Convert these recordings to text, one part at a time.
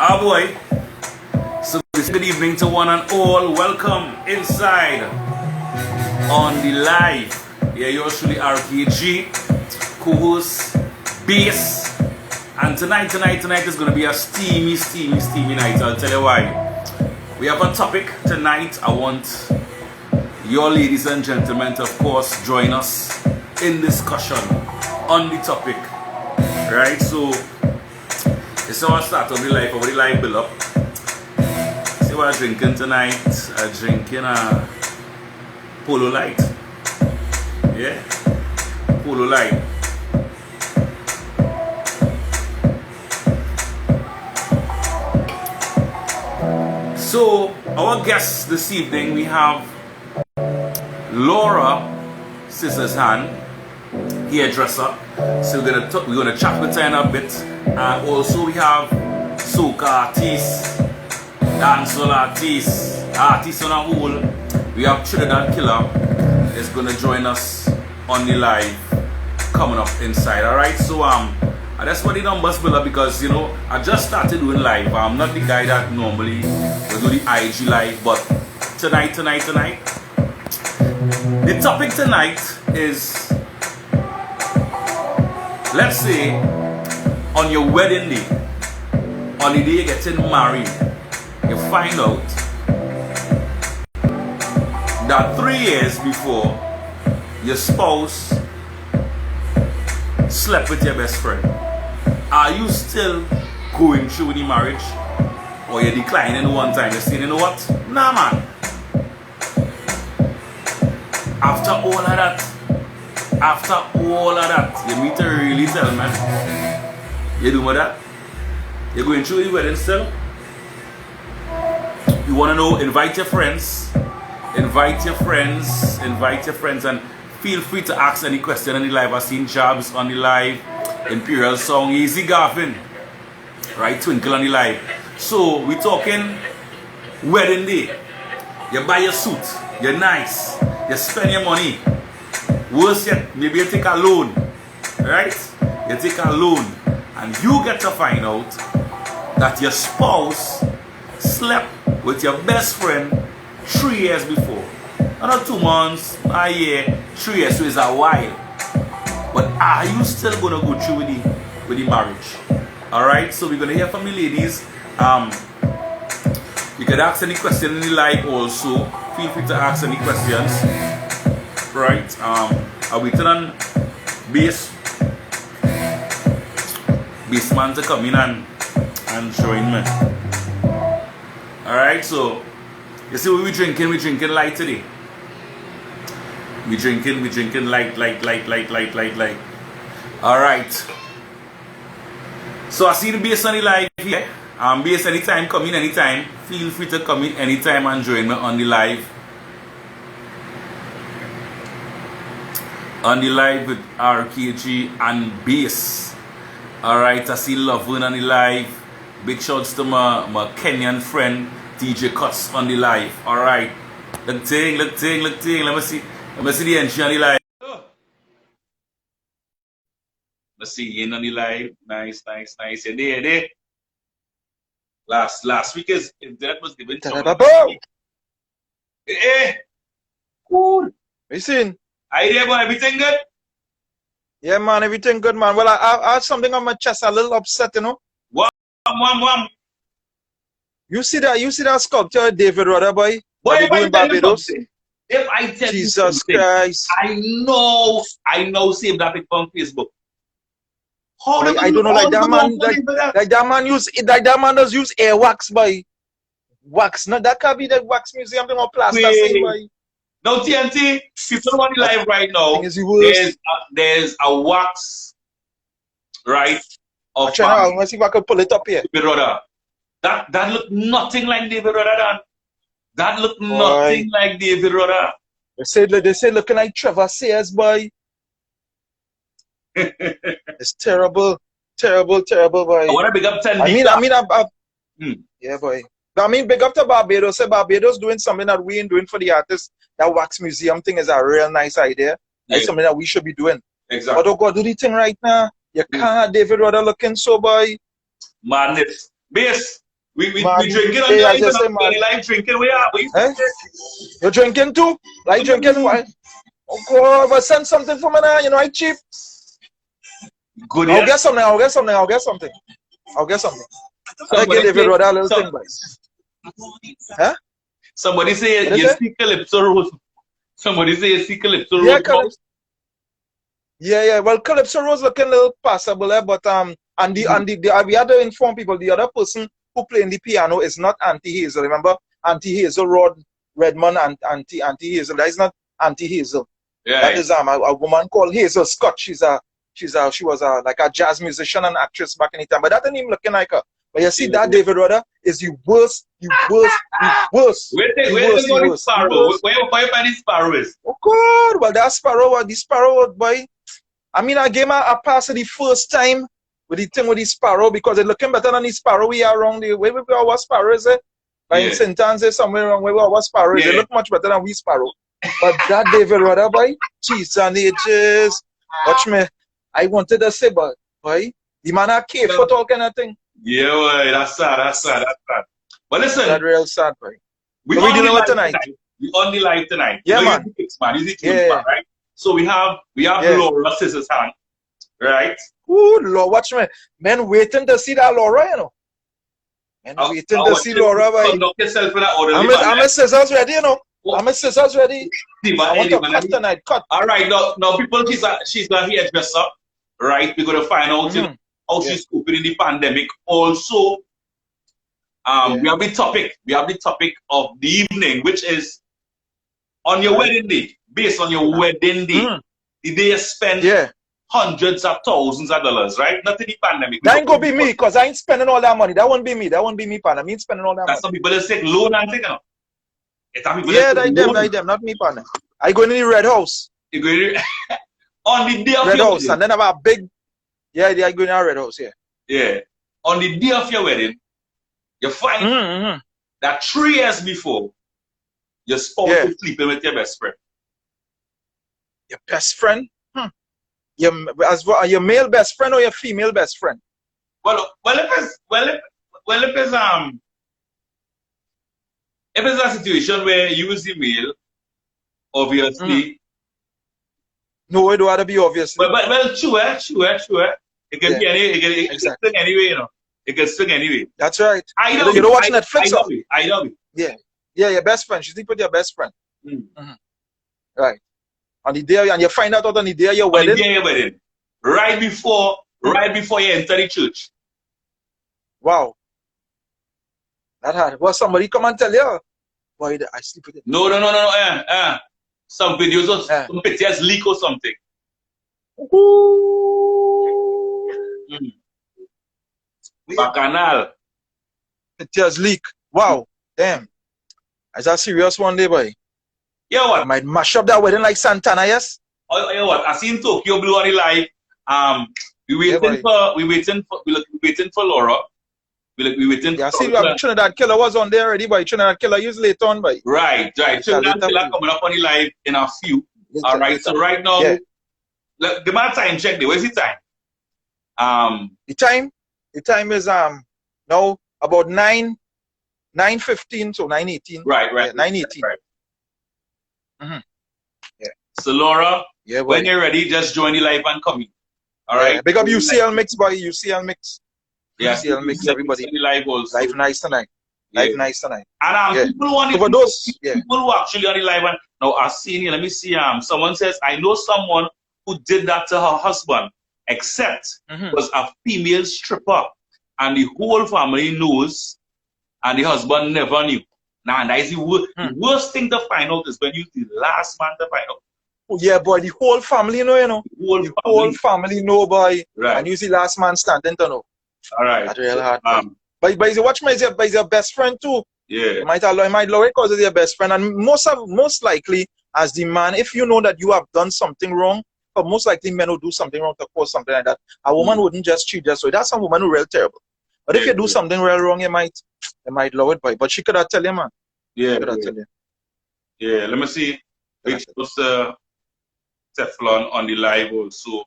Ah boy. So good evening to one and all. Welcome inside on the live. Yeah, you're truly RKG, co-host, bass. And tonight is gonna be a steamy night. I'll tell you why. We have a topic tonight. I want your ladies and gentlemen to, of course, join us in discussion on the topic. Right? So it's how I start on the live, over the live build up. See what I'm drinking tonight. I'm drinking a Polo Light. Yeah? Polo Light. So, our guests this evening, we have Laura Scissors Hand, hairdresser. So we're gonna chat with her in a bit. And also we have soca artists, dancehall artists on a whole. We have Trinidad Killer is gonna join us on the live coming up inside. Alright, so that's what the numbers build up, because you know I just started doing live. I'm not the guy that normally will do the IG live, but tonight the topic tonight is, let's say on your wedding day, on the day you're getting married, you find out that 3 years before your spouse slept with your best friend. Are you still going through the marriage, or you're declining one time? You're saying, you know what? Nah, man. After all of that, you need to really tell, man. You doing that? You're going through the wedding still? You want to know? Invite your friends, and feel free to ask any question on the live. I've seen Jobs on the live, Imperial Song, Easy Garfin, right? Twinkle on the live. So we're talking wedding day. You buy your suit, you're nice, you spend your money. Worse yet, maybe you take a loan, right? You take a loan, and you get to find out that your spouse slept with your best friend 3 years before. Not 2 months, a year, 3 years, so it's a while. But are you still gonna go through with the marriage? Alright, so we're gonna hear from the ladies. You can ask any question in the live also. Feel free to ask any questions. Right? I'll be on bassman to come in and join me. Alright, so you see what we're drinking light today. We're drinking light. Alright. So I see the bass on the live here. Bass anytime, come in anytime. Feel free to come in anytime and join me on the live. On the live with RKG and bass. Alright, I see Lovin on the live. Big shouts to my Kenyan friend DJ Cuts on the live. Alright. Look ting. Let me see the entry on the live. Let's see in on the live. Nice. You're there. Last week is that was given to Hey. Cool. Listen. Hi there, boy. Everything good? Yeah, man. Everything good, man. Well, I have something on my chest. A little upset, you know. Wham. You see that sculpture, David Rudder, boy? Boy, if I tell you Barbados? If I tell you Jesus something, Christ. I know, save that picture on Facebook. How Boy, I don't know, like that man does use air wax, boy. Wax, no, that can be the wax museum thing or plaster thing, boy. Now TNT, people on the live right now, there's a wax, right? I'm trying to see if I can pull it up here. David Rudder. That look nothing like David Rudder, Dan. That look nothing like David Rudder. They say looking like Trevor Sayers, boy. It's terrible, boy. I want to big up 10 yeah, boy. But I mean, big up to Barbados. Say Barbados doing something that we ain't doing for the artists. That wax museum thing is a real nice idea. That's something that we should be doing. Exactly. But oh God, do the thing right now. You can't have David Rudder looking so, boy. Madness. Bass, We Man, drinking on hey, the I live, just say, and man. the live drinking. Where are we? Eh? You're drinking too? Like drinking wine? Oh God, but send something for me now. You know, I cheap. Good. I'll Yeah. get something. I'll get something. I'll get something. I'll get something. I'll give David Rhoda a little thing, boys. Huh? Somebody say What is you it? see Calypso Rose. Somebody say you see Calypso Yeah, Rose. Calypso. Yeah. Well, Calypso Rose looking a little passable, but we had to inform people the other person who playing the piano is not Auntie Hazel. Remember, Auntie Hazel, Rod Redmond, and Auntie Hazel. That is not Auntie Hazel. Yeah. That is a woman called Hazel Scott. She was like a jazz musician and actress back in the time. But that ain't even looking like her. But you see, that David Rhoda is the worst. Where the Sparrow? Where you find the Sparrow is? Oh God! Well, that Sparrow, the Sparrow boy. I mean, I gave her a pass the first time with the thing with the Sparrow because it's looking better than the Sparrow we are around the where our Sparrow is it? Like in St. Anne's somewhere around where our Sparrow is. It look much better than we Sparrow. But that David Rhoda boy, cheese and ages. Watch me. I wanted to say, but boy, the man a cave foot all kind of thing. Yeah, boy, that's sad. But listen, that's real sad, boy. We on the live tonight. We on the live tonight. Yeah, man. Man, right? So we have Laura Scissors Hand, right? Ooh, Lord, watch me. Men waiting to see that Laura, you know. Men waiting to see Laura, boy. Conduct yourself in an orderly manner. I'm a scissors ready, you know. I'm a scissors ready. I want to cut tonight. Cut. All right, now people, she's a hairdresser, right? We're gonna find out how she's coping in the pandemic. Also, we have the topic of the evening, which is on your wedding day. Based on your wedding day, the day you spend hundreds of thousands of dollars, right? Not in the pandemic. That ain't gonna be me, because I ain't spending all that money. That won't be me. That won't be me, partner. I ain't spending all that money. That's some people that take loan and take it. Them, not me, partner. I go in the Red House. You go in on the day of Red your House, wedding. and then I have a big. I go in the Red House, Yeah. On the day of your wedding, you find that 3 years before, your spouse is sleeping with your best friend. Your best friend? Your male best friend or your female best friend? Well, if it's a situation where you is the male, obviously. No, it don't have to be obviously. Well, sure. It can be it can swing anyway, you know. It can swing anyway. That's right. You don't watch Netflix. I know it. Yeah, your best friend. She sleep with your best friend. Right. On the day, and you find out on the day of your wedding. On the day of your wedding. Right before you enter the church. Wow. That hard. Well, somebody come and tell you, boy, I sleep with it. No. Some videos of some pictures leak or something. Bacchanal. Pictures leak. Wow. Damn. Is that serious one day, boy? Yeah, what? I might mash up that wedding like Santana, yes? Oh, yeah, what? I seen Tokyo Blue on the live. We waiting for Laura. We waiting. Yeah, see, Trinidad Killer was on there already, boy. Trinidad Killer is late on, boy. Right. Trinidad Killer coming up on the live in a few. All right. So right now, give me a time check. Where's the time? The time is now about 9:15, so 9:18. Right. 9:18. Right. Yeah. So Laura, when you're ready, just join the live and come in. All right. Big up UCL Mix, boy. UCL Mix. Yeah. UCL Mix, everybody. Live also. Live nice tonight. Live nice tonight. And people want so people who actually on the live and now I've seen here. Let me see. Someone says I know someone who did that to her husband, except was a female stripper, and the whole family knows, and the husband never knew. Now, that is the worst thing to find out is when you're the last man to find out. Oh, yeah, boy, the whole family know, you know. The whole family know, boy. Right. And you see last man standing to know. All right. That's real hard. But watch me, is your best friend too. Yeah. You might love it because it's your best friend. And most likely, as the man, if you know that you have done something wrong, but most likely men will do something wrong to cause something like that. A woman wouldn't just cheat just so. That's some woman who real terrible. But if you do something real wrong, you might love it, boy. But she could have tell you, man. Yeah. Yeah, let me see. Which was Teflon on the live also.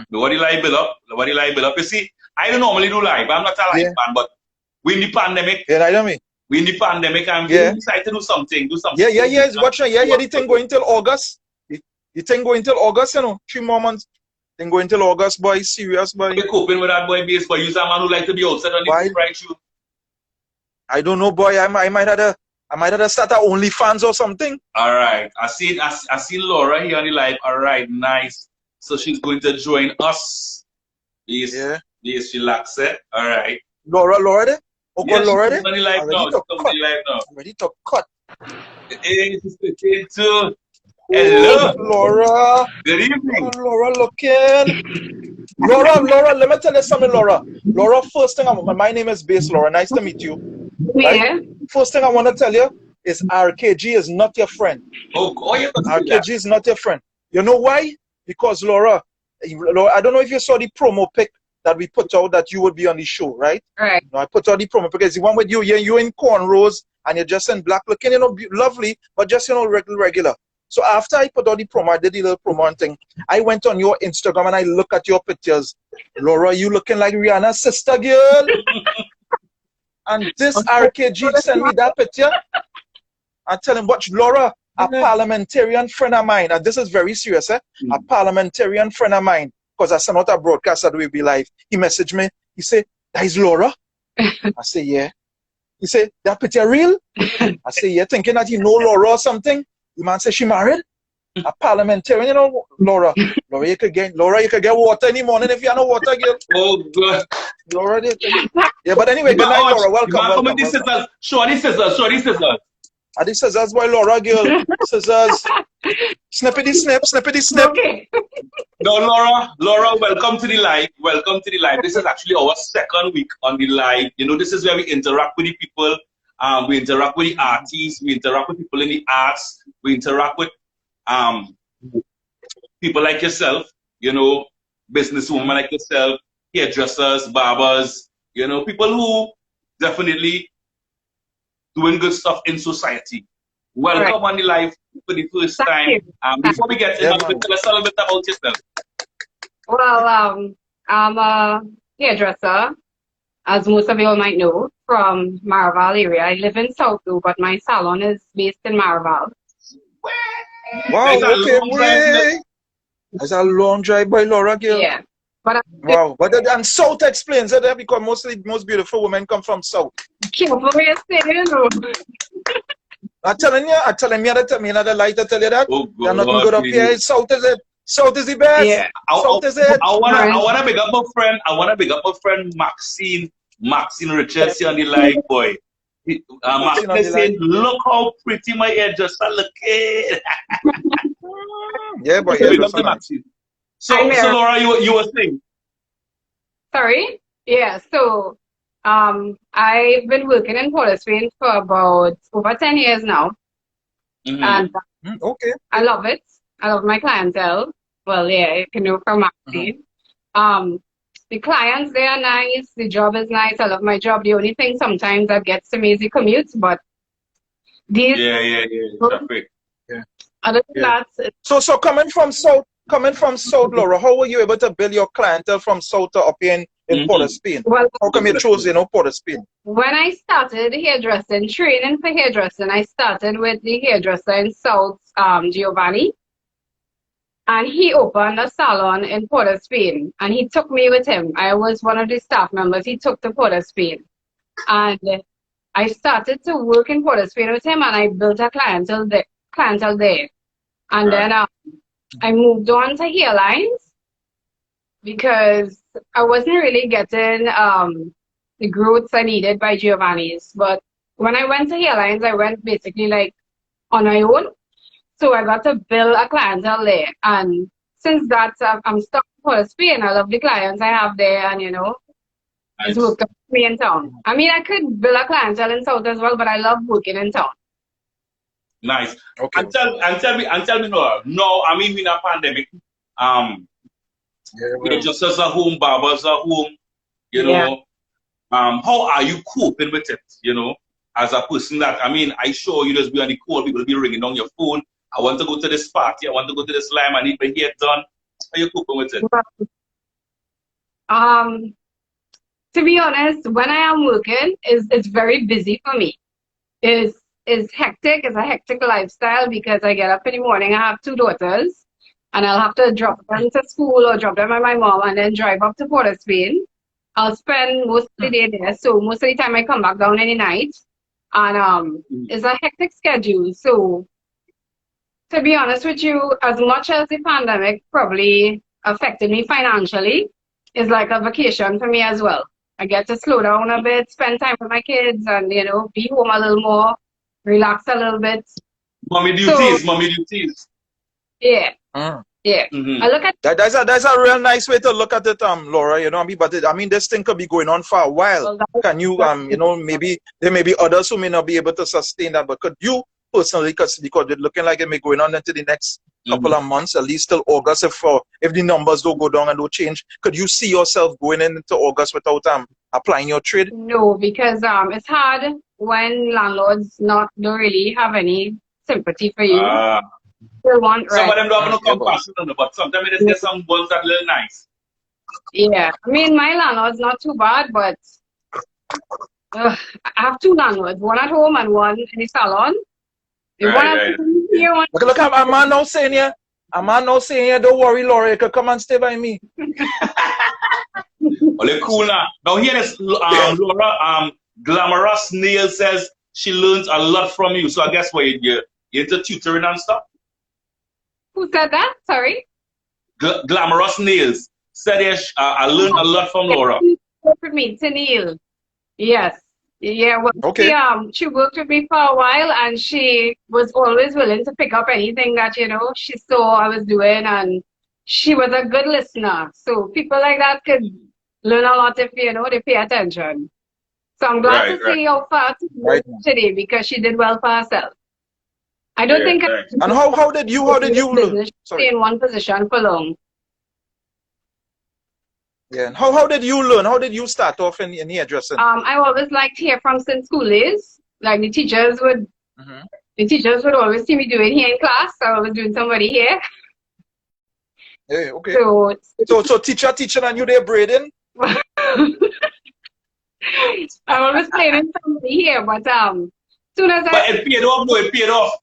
Nobody live it up. You see, I don't normally do live. I'm not a live man, but We in the pandemic. Yeah, I know me. We in the pandemic and we decided to do something. Yeah. Watch now. Yeah, the thing going till August. The thing going till August, you know. 3 more months. Thing going till August, boy. Serious, boy. You're coping with that, boy, base, but you're a man who like to be outside on the right shoe. I don't know, boy. I might have to start a OnlyFans or something. All right. I see Laura here on the live. All right, nice. So she's going to join us. Yes, relax it. All right. Laura there? Okay, Laura there? On the live now. Ready to cut. Hey, hello. Laura. Good evening. Laura looking. Laura, let me tell you something, Laura. Laura, first thing my name is Base Laura. Nice to meet you. Yeah. Right? First thing I want to tell you is RKG is not your friend. RKG is not your friend. You know why? Because Laura, I don't know if you saw the promo pic that we put out that you would be on the show, right? Right. No, I put out the promo because the one with you, you're in cornrows and you're just in black looking, you know, lovely, but just, you know, regular. So after I put out the promo, I did the little promo and thing. I went on your Instagram and I look at your pictures. Laura, you looking like Rihanna's sister, girl. And this RKG sent me that picture. I tell him, watch, Laura, a parliamentarian friend of mine, and this is very serious, a parliamentarian friend of mine, because I sent out a broadcast that will be live. He messaged me. He said, that is Laura? I say, yeah. He said, that picture real? I say, yeah, thinking that you know Laura or something. The man said, she married? A parliamentarian, you know, Laura. Laura, you could get water in the morning if you have no water, girl. Oh, good. Laura, yeah, but anyway, good night, Laura. Welcome. Show these scissors. Are these scissors, boy, Laura, girl? Scissors. Snippity snip. Okay. No, Laura, welcome to the live. This is actually our second week on the live. You know, this is where we interact with the people. We interact with the artists. We interact with people in the arts. We interact with people like yourself, you know, businesswomen like yourself, hairdressers, barbers, you know, people who definitely doing good stuff in society. Welcome on the live for the first time. Before we get into it, tell us a little bit about yourself. Well, I'm a hairdresser, as most of you all might know, from Maraval area. I live in South Loop, but my salon is based in Maraval. Wow, okay, That's a long drive by Laura, girl. Yeah. Wow, and South explains it there because most beautiful women come from South. Careful what you say, you know. I'm telling you, another light to tell you that. Oh, You're not good up here. South is it. South is the best. Yeah. South is it. I wanna big up a friend, Maxine Richards here on the live, boy. Maxine is saying, look how pretty my hairdresser looking. Yeah, boy. So Laura, you were saying? Sorry? Yeah, so I've been working in Port of Spain for about over 10 years now. And okay. I love it. I love my clientele. Well, yeah, you can know from Maxine. The clients, they are nice. The job is nice. I love my job. The only thing sometimes that gets to me is the commutes, but these... Yeah. Perfect. Yeah. Other than that... So coming from South, Laura, how were you able to build your clientele from South to up here in Port of Spain? Well, how come you chose, Port of Spain? When I started hairdressing, training for hairdressing, I started with the hairdresser in South, Giovanni. And he opened a salon in Port of Spain. And he took me with him. I was one of the staff members. He took to Port of Spain. And I started to work in Port of Spain with him, and I built a clientele there. And then I moved on to hairlines because I wasn't really getting the growths I needed by Giovanni's. But when I went to hairlines, I went basically like on my own. So I got to build a clientele there. And since that, I'm stuck in Port of Spain. I love the clients I have there, and it's worked out for me in town. I mean, I could build a clientele in South as well, but I love working in town. Nice. Okay. And tell me, Nora. No, I mean, in a pandemic, just as a home, barbers are home, how are you coping with it, as a person that, I mean, I sure you just be on the call, people will be ringing on your phone. I want to go to this party, I want to go to this lime, I need my hair done. How are you coping with it? To be honest, when I am working, it's very busy for me. It's hectic. It's a hectic lifestyle because I get up in the morning. I have two daughters, and I'll have to drop them to school or drop them at my mom, and then drive up to Port of Spain. I'll spend most of the day there. So most of the time I come back down in the night, and it's a hectic schedule. So to be honest with you, as much as the pandemic probably affected me financially, it's like a vacation for me as well. I get to slow down a bit, spend time with my kids, and be home a little more, relax a little bit. Mommy duties. Yeah, Mm. yeah. Mhm. I look at That's a real nice way to look at it, Laura. You know what I mean? But this thing could be going on for a while. well, that- Can you, maybe there may be others who may not be able to sustain that, but could you personally, because it's looking like it may going on into the next couple of months, at least till August, if the numbers don't go down and don't change, could you see yourself going into August without applying your trade? no, because it's hard when landlords don't really have any sympathy for you. They want Some of rent. them don't have no compassion on it, but sometimes it is some ones that little nice. Yeah, I mean, my landlord's not too bad, but I have two landlords, one at home and one in the salon. The one at home here, one Look, I'm now saying here, don't worry, Laura, you can come and stay by me. Well, they're cool now. Now here is Laura. Glamorous Nail says she learns a lot from you. So I guess what you're into tutoring and stuff. who said that? Sorry. Glamorous Nails said I learned a lot from Laura. She worked with me, Tennille. Yes. Yeah, well, Okay. she worked with me for a while, and she was always willing to pick up anything that, she saw I was doing, and she was a good listener. So people like that could learn a lot if, they pay attention. So I'm glad Right, to see how far today, because she did well for herself. I don't think right. And how did you learn? business Sorry. stay in one position for long. Yeah. And how did you learn? How did you start off in hairdressing? I always liked hair from since school days. Like the teachers would always see me doing hair in class. So I was doing somebody hair. Yeah, okay. So So teacher and you there braiding? I'm always planning somebody here, but soon as But it paid off, though. It paid off.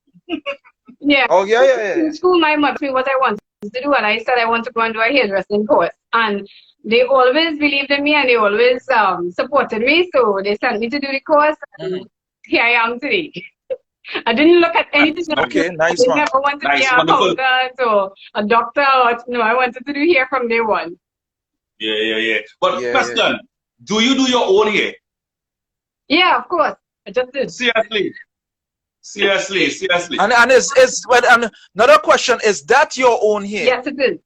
yeah. Oh yeah. In school, my mother asked me what I wanted to do, and I said I want to go and do a hairdressing course. And they always believed in me, and they always supported me. So they sent me to do the course, and here I am today. I didn't look at anything else. Okay, nice I one. never wanted to be Nice, an wonderful. accountant or a doctor. No, I wanted to do hair from day one. Yeah. But Yeah, question, do you do your own hair? Yeah, of course. I just did. Seriously. And another question, is that your own hair? Yes, it is.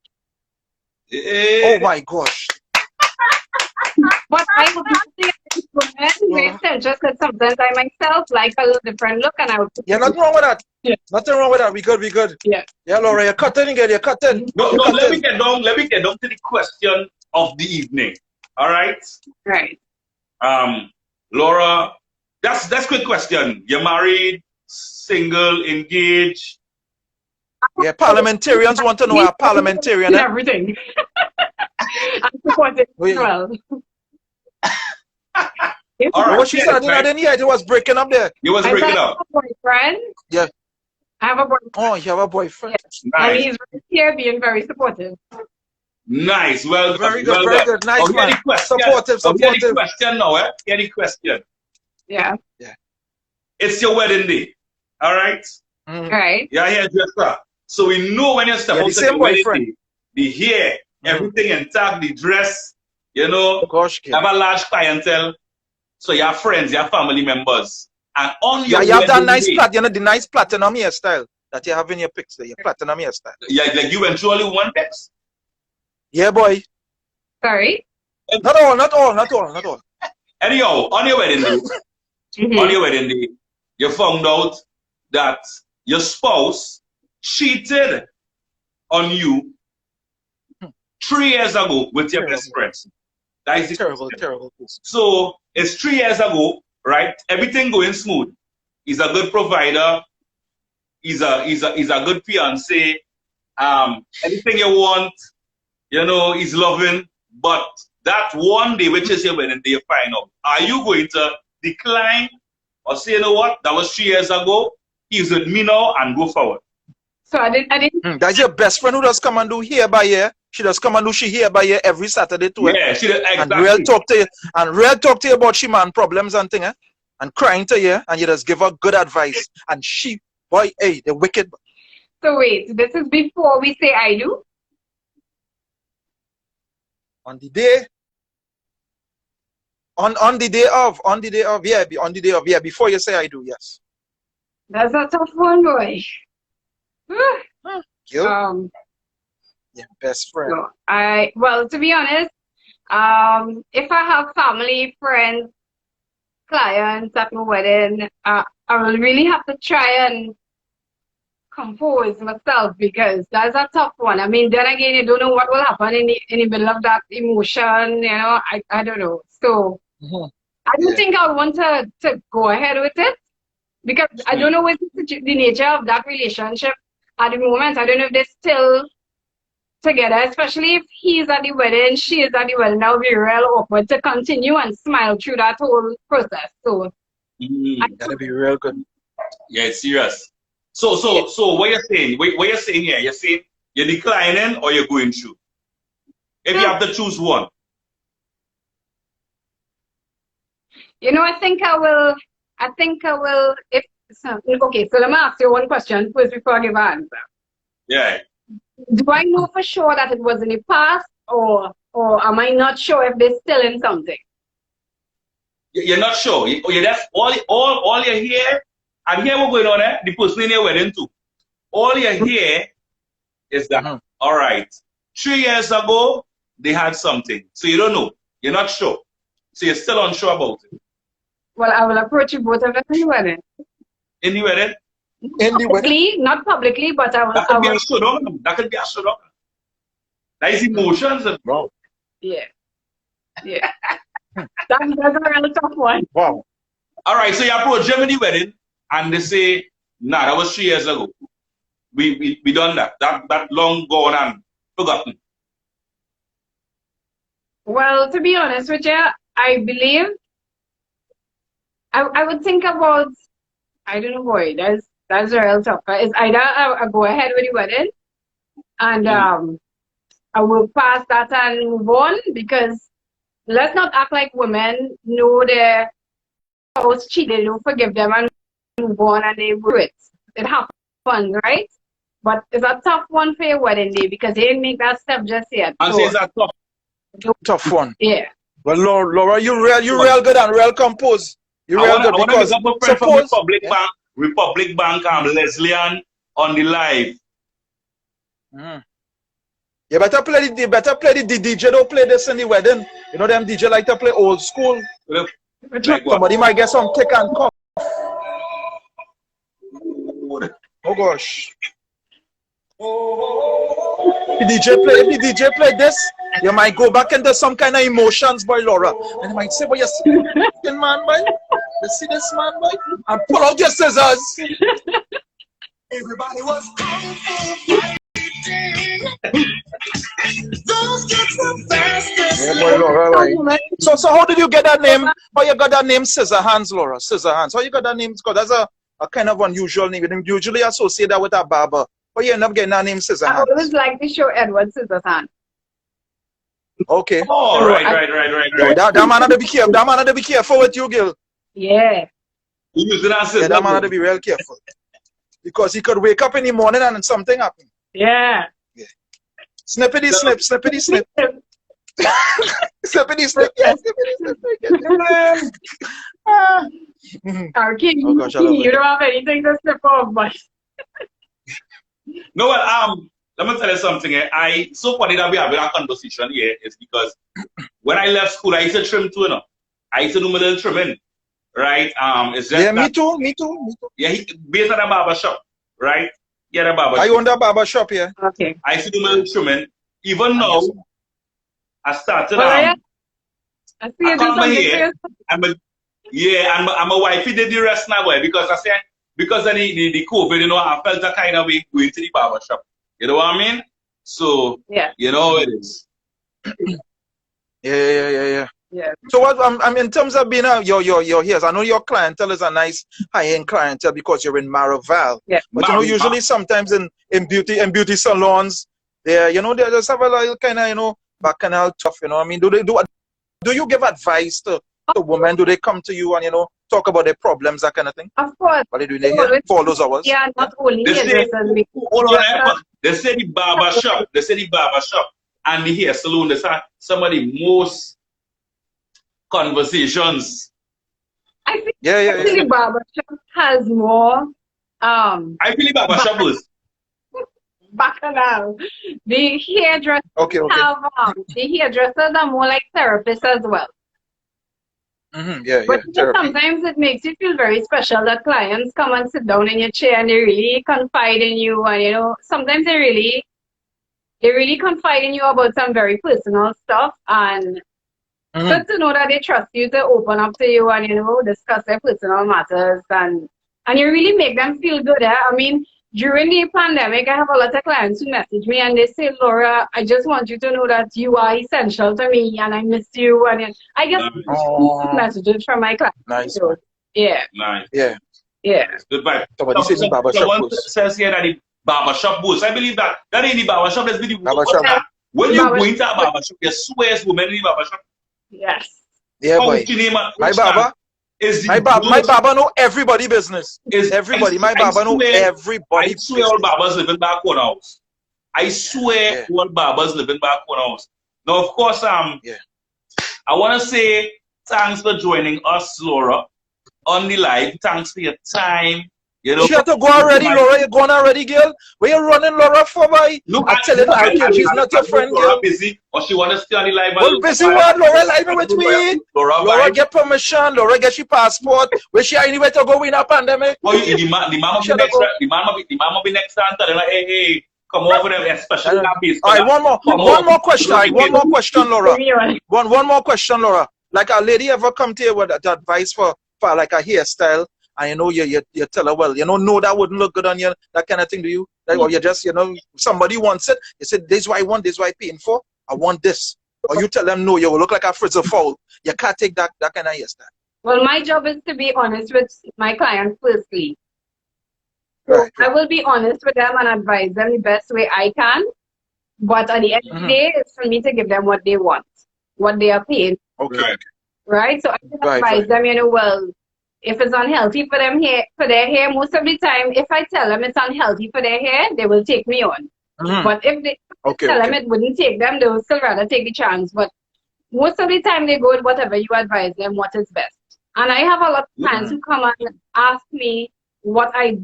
Oh my gosh. But I would be just because sometimes I myself like a little different look, and I would. Yeah, nothing wrong with that. Yeah. Nothing wrong with that. We good. Yeah. Yeah, Laura, you're cutting again. You're cutting. No, You're let me cutting. get down to the question of the evening. All right? Right. Laura, that's a quick question. You're married, single, engaged? Yeah, parliamentarians want to know a parliamentarian. Did everything. I'm supportive as well. All right. What she said, I didn't hear it. It was breaking up there. You was I breaking said I up. have a boyfriend. Yeah. I have a boyfriend. Oh, you have a boyfriend. And Nice. he's right here being very supportive. Nice. Well Very done. good, Well very done. good. Nice Okay, man. the question. Supportive. Okay, the question now, eh? Get the question. Yeah. It's your wedding day. All right? Right. You're a hairdresser. So we know when you step Yeah, out the to same the wedding boyfriend. day, the hair, everything intact, the dress, Gosh, you have a large clientele. So you have friends, you have family members. And on your yeah, you have that wedding nice day, the nice platinum hairstyle that you have in your picture. Your platinum hairstyle. yeah, like you went through only one text. Yeah, boy. Sorry. Not all. Anyhow, on your wedding day, on your wedding day, you found out that your spouse cheated on you 3 years ago with your best friend. That is the Terrible. So it's 3 years ago, right? Everything going smooth. He's a good provider. He's a good fiance. Anything you want, he's loving. But that one day, which is your wedding day, you find out, are you going to decline or say, you know what, that was 3 years ago, he's with me now, and go forward? So I didn't. That's your best friend who does come and do here by here. She does come and do she here by here every Saturday too. Yeah, she does, exactly. And real talk to you about she man problems and thing, and crying to you, and you just give her good advice. And she, boy, hey, the wicked. So wait, this is before we say I do? On the day, on the day of, yeah, before you say I do, yes. That's a tough one, boy. You? Yeah, best friend. So well, to be honest, if I have family, friends, clients at my wedding, I will really have to try and compose myself, because that's a tough one. I mean, then again, you don't know what will happen in the middle of that emotion, you know, I don't know. So I don't think I want to go ahead with it, because I don't know what the nature of that relationship at the moment. I don't know if they're still together, especially if he's at the wedding, she is at the wedding. That would be real awkward to continue and smile through that whole process. So that'd be real good. Yeah, it's serious. So what you're saying? What you're saying here? You're saying you're declining or you're going through? If you have to choose one. You know, I think I will. If so, okay, so let me ask you one question first before I give an answer. Yeah. Do I know for sure that it was in the past, or am I not sure if they're still in something? You're not sure. You're just all you hear, and hear what's going on there. The person in your wedding too. All you hear is that, all right, 3 years ago they had something, so you don't know. You're not sure, so you're still unsure about it. Well, I will approach you both of them in the wedding. In the wedding? Not publicly, but I will. That could be a showdown. That could be a showdown. That is emotions. Bro. Yeah. Yeah. That's a really tough one. Wow. All right, so you approach them in the wedding, and they say, nah, that was 3 years ago. We done that. That long gone and forgotten. Well, to be honest with you, I believe I would think about, I don't know, boy, that's a real tough. It's either I go ahead with the wedding and I will pass that and move on, because let's not act like women know their spouse cheated, don't forgive them and move on, and they do it. It happens, right? But it's a tough one for your wedding day, because they didn't make that step just yet. And so it's a tough one. Yeah. Well, Laura, you real good and real composed. You real good, because suppose Republic Bank Leslie on the live. You better play the DJ. Don't play this in the wedding. You know them DJ like to play old school. Somebody might get some kick and cough. Oh gosh. If the DJ play this, you might go back into some kind of emotions, boy, Laura. And you might say, boy, you see this man, boy? You see this man, boy? And pull out your scissors. Everybody was yeah, boy, Laura, right. So how did you get that name? How you got that name, Scissor Hands, Laura? Scissor Hands. How you got that name? Because that's a kind of unusual name. You usually associate that with a barber. But you end up getting that name, Scissor Hands. I always like to show Edward Scissor Hands. Okay. Oh, so, right. That man had to be careful. That man had to be careful with you, Gil. Yeah. That man had to be real careful. Because he could wake up in the morning and something happen. Yeah. Snippity snip, snippity snip. Snippity snip, yes, snippity snip. King, you don't have anything to snip off, but... No, well, let me tell you something. So funny that we have a conversation here is because when I left school, I used to trim too, you know. I used to do my little trimming, right? It's just me too. Yeah, based on a barber shop, right? Yeah, the barber shop. I own the barber shop here. Okay. I used to do my little trimming. Even now, I started. I see you do something. And my wifey did the rest now, boy, because I said, because of the COVID, you know, I felt a kind of way going to the barber shop. You know what I mean? So, yeah, you know how it is. Yeah. Yeah. So what I'm in terms of being your hairs, I know your clientele is a nice high-end clientele because you're in Maraval. Yeah. But you know, usually sometimes in beauty salons, they just have a little kind of, bacchanal stuff, I mean, do you give advice to women? Do they come to you and talk about their problems, that kind of thing? Of course. What they do here for those hours? Yeah, not only They say, hairdressers. hold on, they say the barber shop. They say the barber shop and the hair salon. They say some of the most conversations. I think Yeah. the barber shop has more I feel the barber shop was. bacchanal. The hairdressers Okay. have the hairdressers are more like therapists as well. Yeah. But Therapy. sometimes it makes you feel very special that clients come and sit down in your chair and they really confide in you, and sometimes they really confide in you about some very personal stuff, and good to know that they trust you to open up to you and discuss their personal matters, and you really make them feel good. I mean, during the pandemic, I have a lot of clients who message me and they say, Laura, I just want you to know that you are essential to me and I miss you. And I get messages from my clients. Nice. So, yeah. Nice. Yeah. Goodbye. Somebody says the barber shop Someone boost. says here that the barber shop boost. I believe that in the barber shop, there's the Barber shop. when you go into a barber shop, you swear as women in the barber shop. Yes. Yeah, boy. My barber. My barber know everybody business. Everybody. My barber know everybody. I swear all barbers live in back one house. I swear all barbers live in back one house. Now, of course, I want to say thanks for joining us, Laura, on the live. Thanks for your time. She had to go already, Laura. You're going already, girl. Where you running, Laura, for, boy? Look, I tell you, she's not your friend, Laura girl. busy, or she want to stay on the live. Well, busy what? Laura live with me. Laura get permission. Laura get she passport. Where she anywhere to go in a pandemic? Oh, the man will be next time. They're like, hey, come over there, especially that piece. All right, one more question, Laura. One more question, Laura. Like a lady ever come to you with advice for like a hairstyle? And you tell her, well, no, that wouldn't look good on you, that kind of thing. Do you? Like, or you just, somebody wants it. You said, this is what I want, this is what I'm paying for. I want this. Or you tell them, no, you will look like a frizzer foul. You can't take that kind of hairstyle. Well, my job is to be honest with my clients firstly. Right. I will be honest with them and advise them the best way I can. But at the end of the day, it's for me to give them what they want, what they are paying. Okay. Right? So I can advise them, well, if it's unhealthy for their hair, most of the time, if I tell them it's unhealthy for their hair, they will take me on. But if they tell them it wouldn't take them, they will still rather take the chance. But most of the time, they go with whatever you advise them, what is best. And I have a lot of clients who come and ask me what I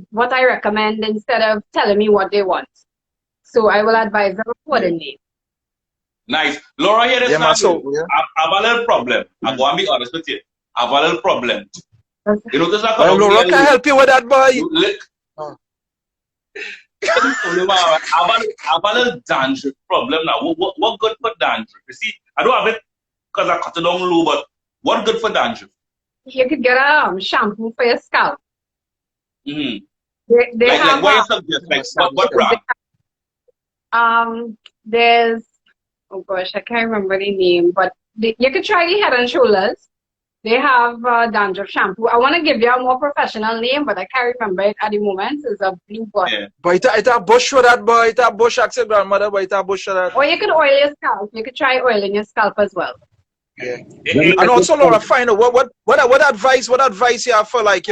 recommend instead of telling me what they want. So I will advise them accordingly. Nice. Laura, here is I have a little problem. I'm going to be honest with you. I have a little problem. Laura can help you with that, boy. I have a little dandruff problem now. What good for dandruff? You see, I don't have it because I cut it down low, but what good for dandruff? You could get a shampoo for your scalp. They have what you suggest? Like what brand? There's, oh gosh, I can't remember the name, but you could try the Head and Shoulders. They have dandruff shampoo. I want to give you a more professional name, but I can't remember it at the moment. It's a blue bottle. Yeah. But it's a bush for that, boy. It's a bush, actually, grandmother, but it's a bush for that. Or you could oil your scalp. You could try oiling your scalp as well. Yeah. And also, Laura, find out what advice you have for, like,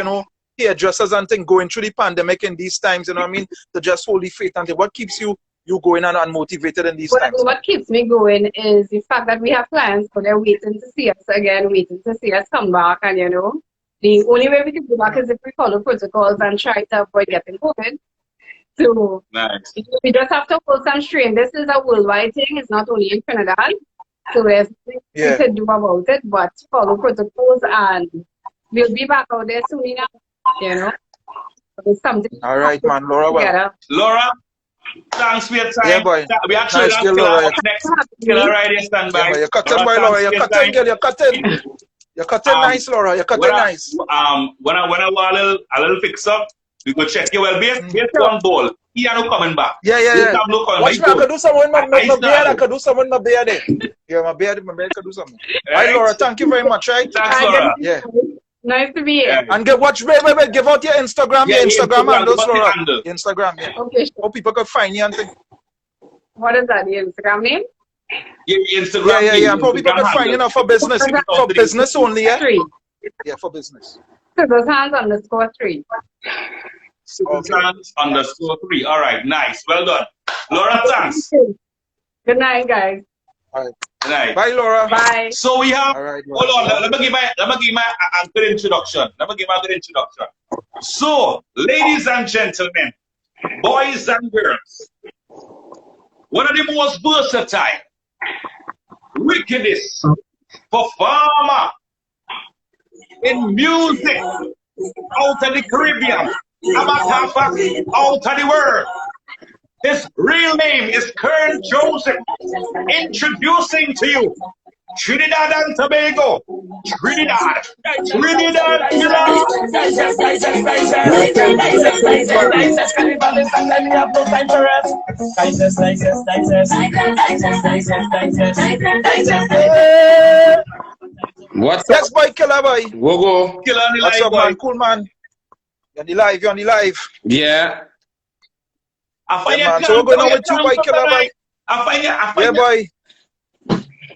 hairdressers and things going through the pandemic in these times, to just hold the faith and what keeps you going and motivated in these times? What keeps me going is the fact that we have clients, but they're waiting to see us again, waiting to see us come back. And, the only way we can go back is if we follow protocols and try to avoid getting COVID. So nice. We just have to hold some strain. This is a worldwide thing. It's not only in Trinidad. So there's things we could do about it, but follow protocols, and we'll be back out there soon enough, There's something. All right, man. Laura, well. Laura, thanks for your time. Yeah, boy. We actually nice, have Laura. Next right here, stand by. Yeah, you're cutting, boy, Laura. You're cutting, girl. You're cutting. You're cutting nice, Laura. You're cutting nice. When I want a little fix up, we go check you. Well, based on one bowl. he are not coming back. Yeah. I'm not coming Watch me, back. I could do something with my beard. I started. could do something with my beard there. Yeah, my beard could do something. Right? Bye, Laura. Thank you very much, right? Thanks, Laura. Yeah. Nice to be here. Yeah. And wait, give out your Instagram, Yeah, your Instagram handles, what's the Laura. handle? Instagram, yeah. Okay, sure. How people can find you and things. What is that, the Instagram name? Yeah, Instagram. Yeah. And how people can find you now for business. For business only, yeah? 3. Yeah, for business. Scissors Hands _3. _3. All right, nice. Well done. Laura, thanks. Good night, guys. All right. Good night. Bye, Laura. Bye. So we have. All right. Hold on. Let me give my a good introduction. So, ladies and gentlemen, boys and girls, one of the most versatile, wickedest performer in music out of the Caribbean, out of the world. His real name is Kern Joseph. Introducing to you Trinidad and Tobago. Trinidad. What's up? Yes, boy, killer boy. Wogo. Killer on the What's live, up, boy. man? Cool, man. You're on the live. Yeah. I find Yeah, man. you So we're going on with you, can't boy, come killer boy. tonight. I find Yeah, you. boy.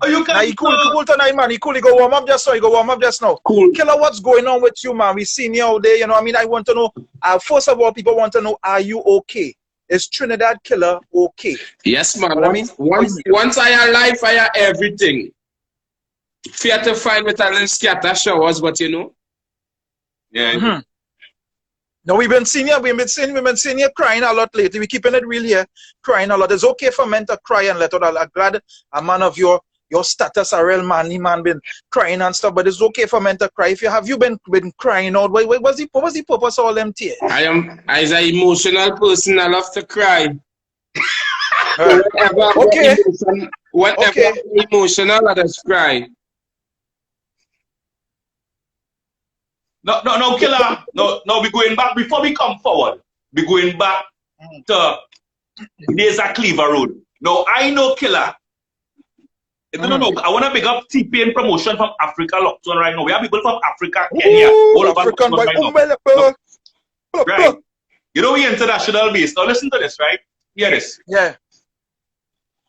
Oh, you Nah, can't. he cool tonight, man. He cool. He go warm up just now. Cool. Killer, what's going on with you, man? We seen you out there, you know what I mean? I want to know, first of all, people want to know, are you okay? Is Trinidad Killer okay? Yes, man. What I mean? Once I am live, I am everything. Fear to find with a little scatter showers, but you know. Yeah. No, we've been seeing you crying a lot lately. We're keeping it real here, crying a lot. It's okay for men to cry and let out. I'm glad a man of your status, a real manly man, been crying and stuff, but it's okay for men to cry. If you have been crying out, what was the purpose of all them tears? I am, as an emotional person, I love to cry. Okay. Whatever emotional, I just cry. No, Killer. No, we're going back. Before we come forward, we're going back to the days at Cleaver Road. Now, I know Killer. No, I want to pick up T-Pain promotion from Africa locked on right now. We have people from Africa, Kenya, all over African boy. right now. Right. You know, we international base. Now, listen to this, right? Hear this. Yeah.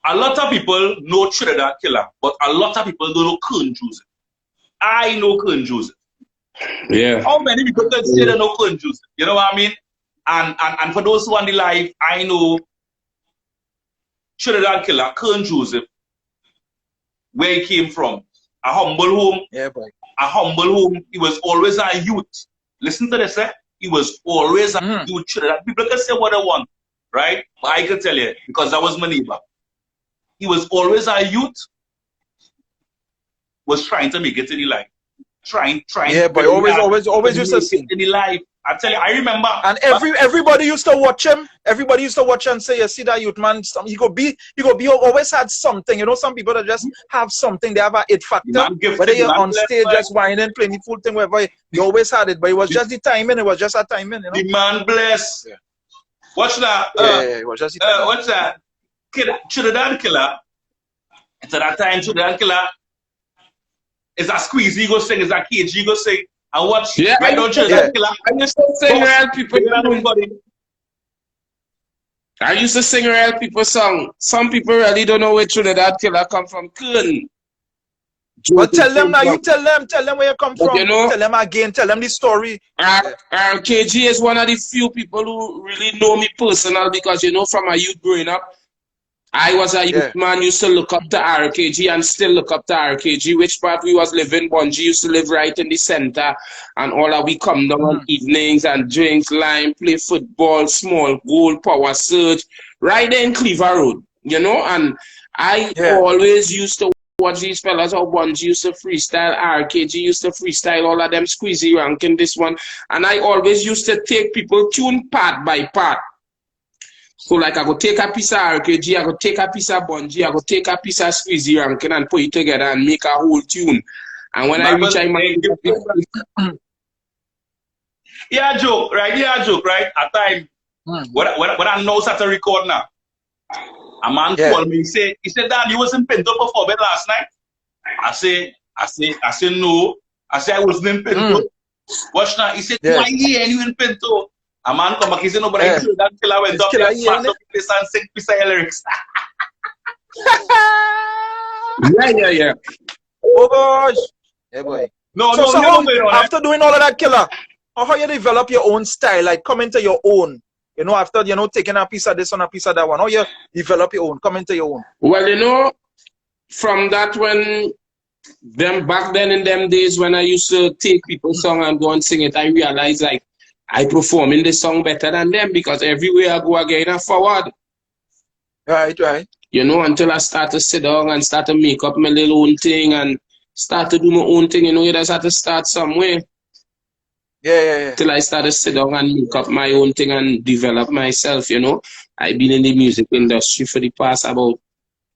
A lot of people know Trinidad Killer, but a lot of people don't know Kern Joseph. I know Kern Joseph. Yeah. How many people can say they know Kern Joseph? You know what I mean? And for those who are on the live, I know Trinidad Killer, Kern Joseph, where he came from. A humble home. Yeah, boy. A humble home. He was always a youth. Listen to this, eh? He was always a youth. People can say what they want, right? But I can tell you, because that was my neighbor. He was always a youth, was trying to make it in the life. Trying. Yeah, but always used to see in the life. I tell you, I remember. And everybody used to watch him. Everybody used to watch and say, "You see that youth man? He could be. Always had something. You know, some people that just have something. They have a it factor. Whether you're on stage just whining, playing the full thing, whatever. You always had it, but it was just the timing. It was just a timing. You know. The man bless. Yeah. Watch that. It was just the timing. What's that? Trinidad Killer. It's at that time Trinidad Killer. Is a squeeze, you go sing, is a cage, you go sing, and watch. Yeah, right down Trinidad Killer. I used to sing real people. I used to sing real people song. Some people really don't know where Trinidad Killer come from. Kern. But tell them now, you tell them where you come from. You know, tell them again, tell them the story. KG is one of the few people who really know me personal because, you know, from my youth growing up, I was a youth man, used to look up to RKG and still look up to RKG. Which part we was living, Bungie used to live right in the center. And all that we come down on evenings and drink, lime, play football, small goal, power surge, right there in Cleaver Road, you know. And I always used to watch these fellas, how Bungie used to freestyle, RKG used to freestyle, all of them squeezy ranking this one. And I always used to take people tune part by part. So like I go take a piece of RKG, I go take a piece of Bungie, I go take a piece of Squeezy Rankin and put it together and make a whole tune. And when I reach I might yeah, joke, right? At time When I know start to record now, a man called me, he said, Dad, you was in Pinto before bed last night? I say, no. I say, I wasn't in Pinto. Watch now. He said, why you in Pinto? A man come back, he said, no, but I heard that killer went up there, smashed up the place and sing piece of lyrics. Yeah. Oh gosh. Yeah, boy. No, after doing all of that, killer, how you develop your own style, like come into your own, after, taking a piece of this and a piece of that one, how you develop your own, come into your own? Well, from that back then in them days when I used to take people's song and go and sing it, I realized like I perform in the song better than them because everywhere I go again I forward. Right. Until I start to sit down and start to make up my little own thing and start to do my own thing, you just have to start somewhere. Yeah. Till I start to sit down and make up my own thing and develop myself, I've been in the music industry for the past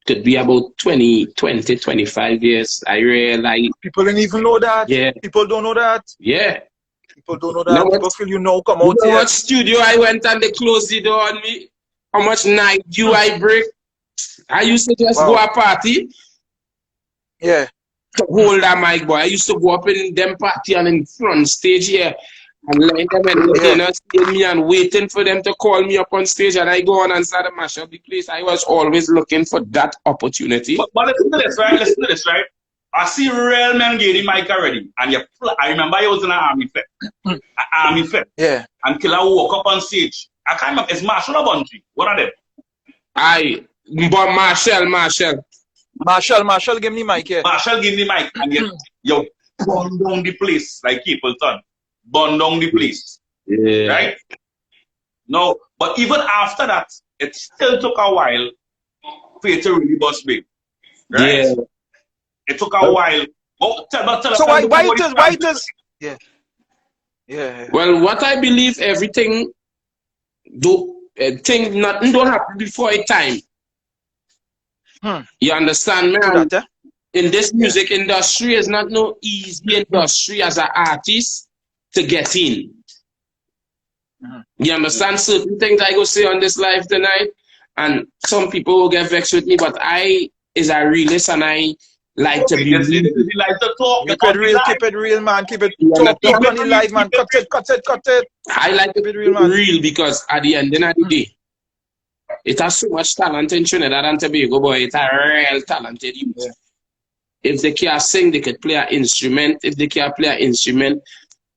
could be about 25 years. I realize people don't even know that. Yeah. People don't know that. Yeah. People don't know that. People feel come out here. How much studio I went and they closed the door on me? How much night do I break? I used to just go a party. Yeah. To hold that mic, boy. I used to go up in them party and in front stage here and line them entertainers me and waiting for them to call me up on stage and I go on and start to mash up the place. I was always looking for that opportunity. But listen to this, right? I see real men getting mic already. And I remember I was in an army fit. Yeah. And Killer walk up on stage. I can't remember, it's Marshall or Bungie? What are they? But Marshall. Marshall give me mic here. Marshall give me mic and yo, burn down the place like Capleton. Burn down the place. Yeah. Right? No, but even after that, it still took a while for it to really bust big. Right? Yeah. It took a while. Oh, tell so why it is? Yeah. Well, what I believe, everything nothing don't happen before a time. You understand, man? In this music industry, it's not no easy industry as an artist to get in. You understand? Certain things I go say on this live tonight, and some people will get vexed with me, but I is a realist and I like to be real. You like to talk. Keep it real, man. Keep it talk on the live, man. Cut it. I like to be real because at the end of the day, it has so much talent in Trinidad and Tobago, boy. It's a real talented youth. Yeah. If they can't sing, they could play an instrument. If they can't play an instrument,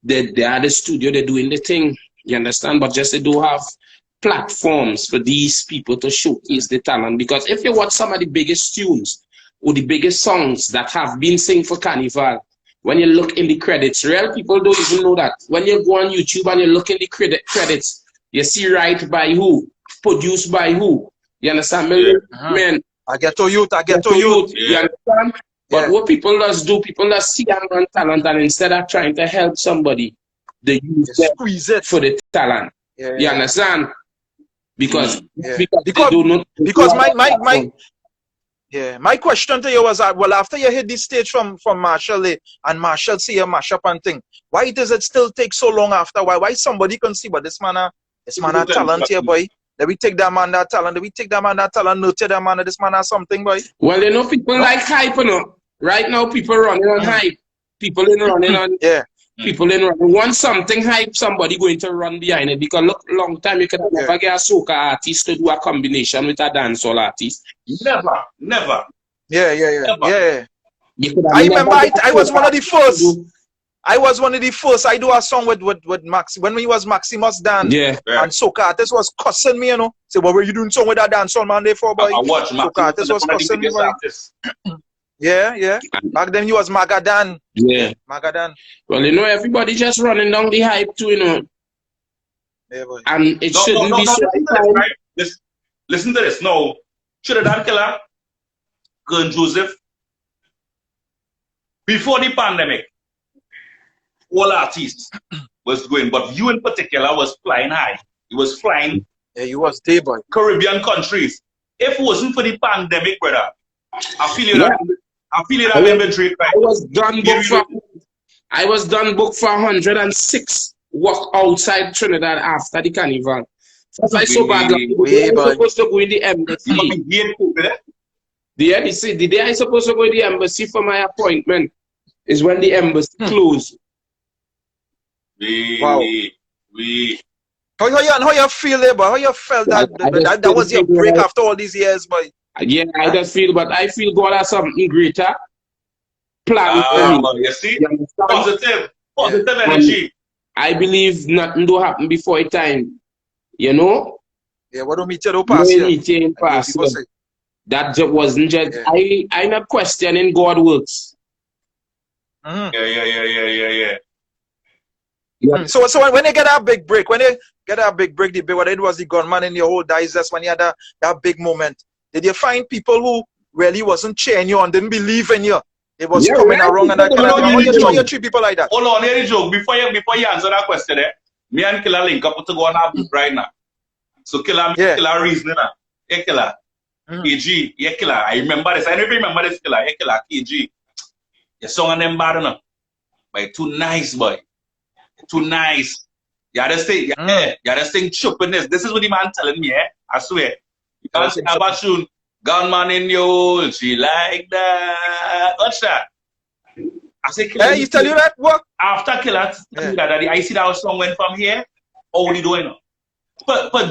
they are the studio, they're doing the thing. You understand? But just they don't have platforms for these people to showcase the talent. Because if you watch some of the biggest tunes or the biggest songs that have been sung for Carnival, when you look in the credits, real people don't even know that. When you go on YouTube and you look in the credits, you see right by who, produced by who. You understand? Man, I get to youth. You understand? But what people just do, people just see and run talent, and instead of trying to help somebody, they use squeeze it for the talent. You understand? Because they do not. Because my question to you was that, well, after you hit this stage from Marshall and Marshall see a mash up and thing, why does it still take so long after? Why somebody can see, but this man a talent here, boy. Let me take that man that talent. Nurture that man. This man has something, boy. Well, people like hype, Right now, people running on hype. People running on People want something hype, somebody going to run behind it. Because look, long time you can never get a soca artist to do a combination with a dancehall artist. Never. Yeah. I remember I was one of the first. I was one of the first. I do a song with Max when he was Maximus Dan. Yeah. And soca artist was cussing me, Say, what were you doing song with that dancehall man there for, boy? I watch Soca artist was cussing me, boy. Yeah. Back then he was Magadan. Yeah. Magadan. Well, everybody just running down the hype too, Yeah, boy. And it shouldn't be so. Right? Listen to this. No. Trinidad Killer, Kern Joseph, before the pandemic, all artists was going, but you in particular was flying high. He was flying. Yeah, he was there, boy. Caribbean countries. If it wasn't for the pandemic, brother, I feel it have been straight. I was done book for 106 walk outside Trinidad after the carnival. Because I so bad. I'm supposed to go in the embassy. The day I supposed to go in the embassy for my appointment is when the embassy closed. Wow. How you feel there, boy? How you felt that was your break after all these years, boy? Yeah, I just feel, but I feel God has something greater planned for me. You see? Positive energy. I believe nothing do happen before a time. You know? Yeah, what do me tell you pass here? That wasn't just I'm not questioning God works. Yeah. So when they get that big break, whether it was the gunman in your whole digest, when you had that big moment, did you find people who really wasn't cheering you and didn't believe in you? It was coming around and that kind of thing. How you treat people like that? Hold on, here the joke. Before you answer that question, me and Killer link up to go on our book right now. So Killer reasoning. Yeah, Killer. KG, yeah, Killer. I remember this. I never remember this, Killer. Yeah, Killer, KG. Your song on them bad enough. But too nice, boy. Too nice. You just think chopping this. This is what the man telling me, I swear. You can't say about soon. Gunman in your hole, she like that. What's that? I say, Killer. Hey, you tell you that? What? After Killer, I see that song went from here. All what you doing? For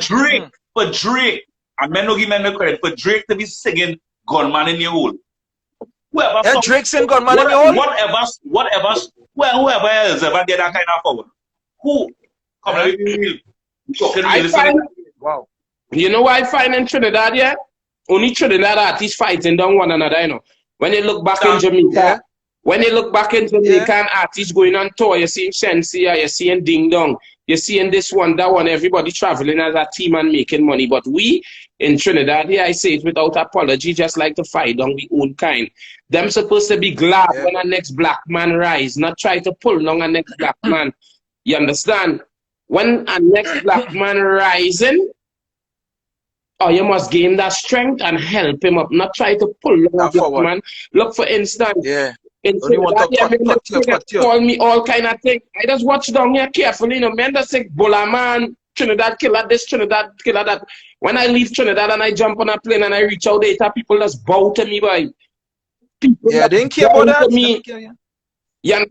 Drake, and men no give men no credit, for Drake to be singing Gunman in your hole. Whoever Drake sing Gunman in your hole? Whoever else ever get that kind of forward. Who? Come on, wow. You know what I find in Trinidad yet? Only Trinidad artists fighting down one another, you know. When they look back in Jamaica, Jamaican artists going on tour, you see Shensia, you see Ding Dong, you see this one, that one, everybody traveling as a team and making money. But we in Trinidad, here I say it without apology, just like to fight on the own kind. Them supposed to be glad when the next black man rise, not try to pull down a next black man. You understand? When a next black man rising, you must gain that strength and help him up, not try to pull down a black man. Look, for instance, in Trinidad, call me all kind of things. I just watch down here carefully, you know, men that say, Bola man, Trinidad killer this, Trinidad killer that. When I leave Trinidad and I jump on a plane and I reach out there, people just bow to me, boy. People they didn't care about that. Me. Yeah.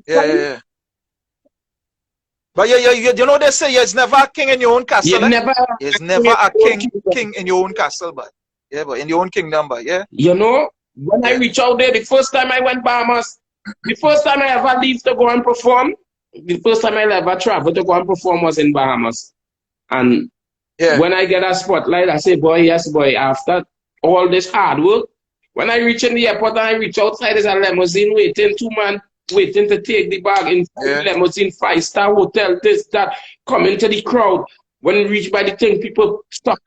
But you know they say it's never a king in your own castle. It's never a king in your own castle, but in your own kingdom, but You know, when I reach out there, the first time I went Bahamas, the first time I ever leave to go and perform, the first time I ever travel to go and perform was in Bahamas. And when I get a spotlight, I say, boy, yes, boy, after all this hard work, when I reach in the airport and I reach outside, there's a limousine waiting, 2 man waiting to take the bag in limousine, 5-star hotel, this, that, come into the crowd. When we reach by the thing, people stop,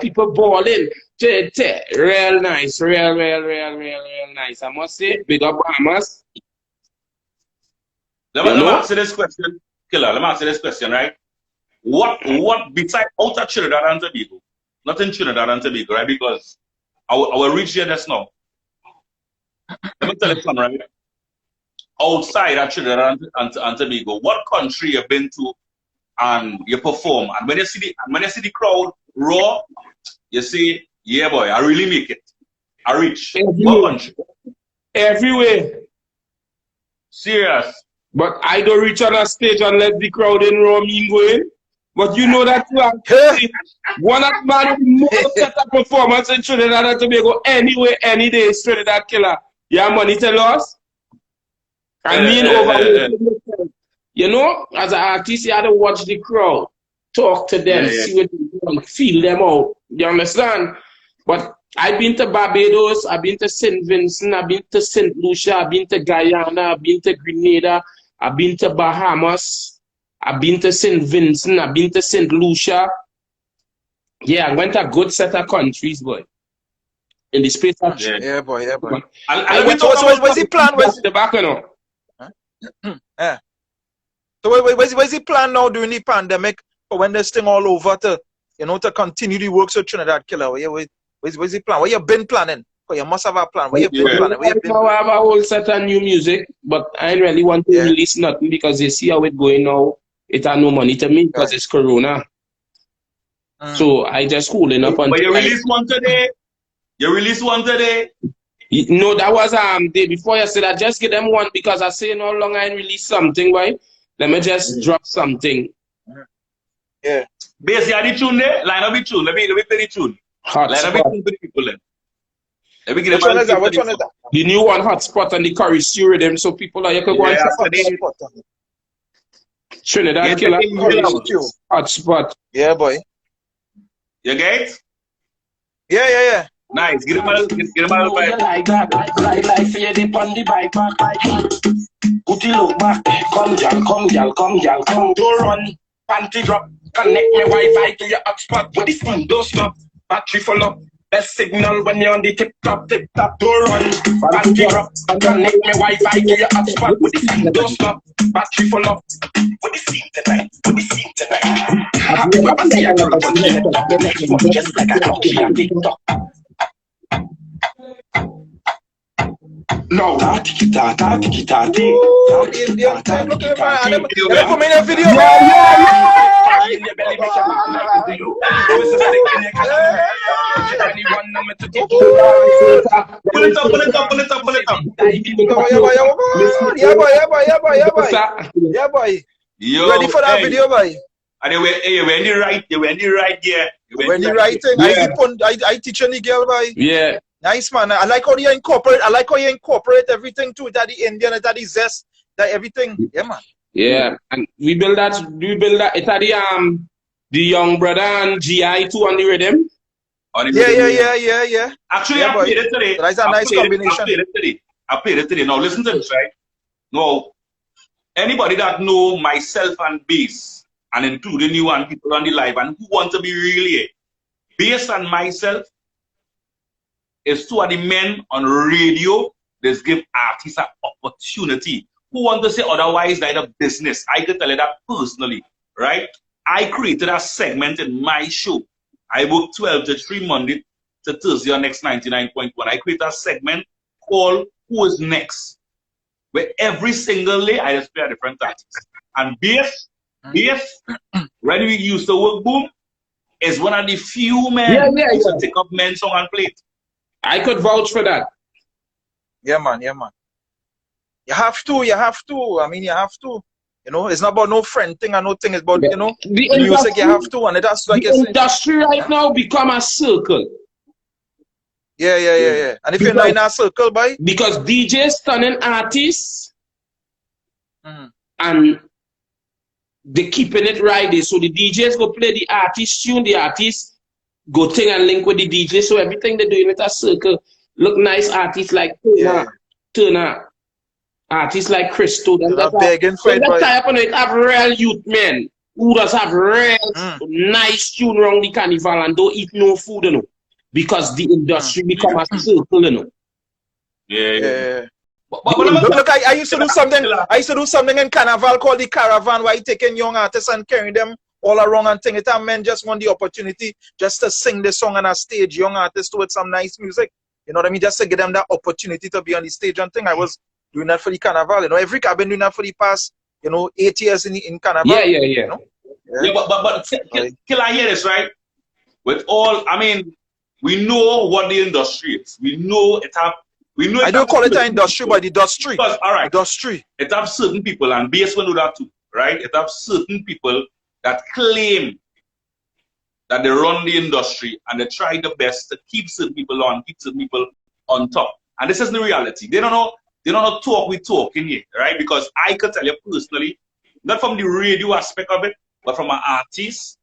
people balling. Real nice, real nice. I must say, big up Bahamas. Let me answer this question, Killer. Let me answer this question, right? What besides outer Trinidad and Tobago, not in Trinidad and Tobago, right? Because I will reach here just now. Let me tell you something, right? Outside of Trinidad and Tobago, what country you've been to and you perform, and when you see the crowd raw, you say, yeah boy, I really make it. I reach. What country? Everywhere. Serious. But I don't reach on a stage and let the crowd in raw mean going. But you know that too. One of the most set up performance in Trinidad and Tobago anyway, any day, Trinidad Killer. Yeah, money tell us. I mean, you know, as an artist, you have to watch the crowd, talk to them, see what they want, feel them out. You understand? But I've been to Barbados, I've been to St. Vincent, I've been to St. Lucia, I've been to Guyana, I've been to Grenada, I've been to Bahamas, I've been to St. Vincent, I've been to St. Lucia. Yeah, I went to a good set of countries, boy. In the space of yeah, boy. I went what's the plan? Where's the back, you know? So where's the plan now during the pandemic for when this thing all over to continue the works with Trinidad Killer? Where's the plan? What you been planning? You must have a plan. What you been planning? I have a whole set of new music, but I ain't really want to release nothing because you see how it's going now. It has no money to me because it's Corona. So I just holding up on. But you release one today. You release one today. No, that was day before yesterday. I just get them one because I say no longer I release something, right? Let me just drop something. Yeah. Basically, you the tune there. Line up the tune. Let me play the tune. Line up the tune for the people then. Let me get Which one is that? Which one is that? The new one, Hotspot, and the Curry Stew Rhythm, so people are you can go and Trinidad Killer. Hotspot. Yeah, boy. You get? Yeah. Nice. Get him a little bit. Like that, like say dip on the bike back. Put it look back. Come, y'all, come. Don't run. Panty drop. Connect my Wi-Fi to your hotspot. But this one don't stop. Battery full up. Best signal when you're on the tip top. Don't run. Panty drop. Connect my Wi-Fi to your hotspot. But this one don't stop. Battery full up. What the scene tonight? Happy birthday, I got the next one just like a donkey on TikTok. No, tiki-ta-ta. Indian time. Look at man. Let me come in a video. Pull it up. Yeah, boy. Yo, Ready for that video, boy? And you were in the right gear. When you write it, I teach any girl, boy. Yeah. Nice, man. I like how you incorporate everything too. That the Indian, that the zest, that everything. Yeah, man. Yeah, and we build that. It's at the young brother and GI too on the rhythm. Yeah. Actually, yeah, I played it today. That's a nice combination. I played it today. Now listen to this, right? Now, anybody that know myself and bass, and including you and people on the live, and who want to be really bass and myself, is two of the men on radio that give artists an opportunity. Who want to say otherwise like a business? I can tell you that personally, right? I created a segment in my show. I work 12 to 3 Monday to Thursday on Next 99.1. I created a segment called Who is Next? Where every single day I just play a different artist. And bass, when we used to work boom, is one of the few men who used to take up men's song and play it. I could vouch for that. Yeah, man. You have to. I mean, you have to. You know, it's not about no friend thing or no thing. It's about, you know, the music you have to. And it has to, like, the industry right now become a circle. Yeah. And if you're not in a circle, boy. Because DJs turning artists and they keeping it right there. So the DJs go play the artist tune, the artists go thing and link with the DJ. So everything they're doing it a circle. Look nice artists like Turner, artists like Christo. It have real youth men who does have real nice tune around the carnival and don't eat no food, you know. Because the industry become a circle, you know. Yeah. Look, I used to do something. I used to do something in Carnival called the Caravan, where I taking young artists and carrying them all around and thing. It and men just want the opportunity just to sing the song on a stage, young artists with some nice music. You know what I mean? Just to give them that opportunity to be on the stage and thing. I was doing that for the Carnival. You know, I've been doing that for the past, 8 years in Carnival. Yeah. You know? But Kill, I hear this, right? With all, I mean, we know what the industry is. We know it have. I don't call it an industry, but the industry. Because, all right, industry. It have certain people, and BS will know that too, right? It have certain people that claim that they run the industry and they try the best to keep certain people on top. And this is the reality. They don't know talk we talk in here, right? Because I could tell you personally, not from the radio aspect of it, but from an artist,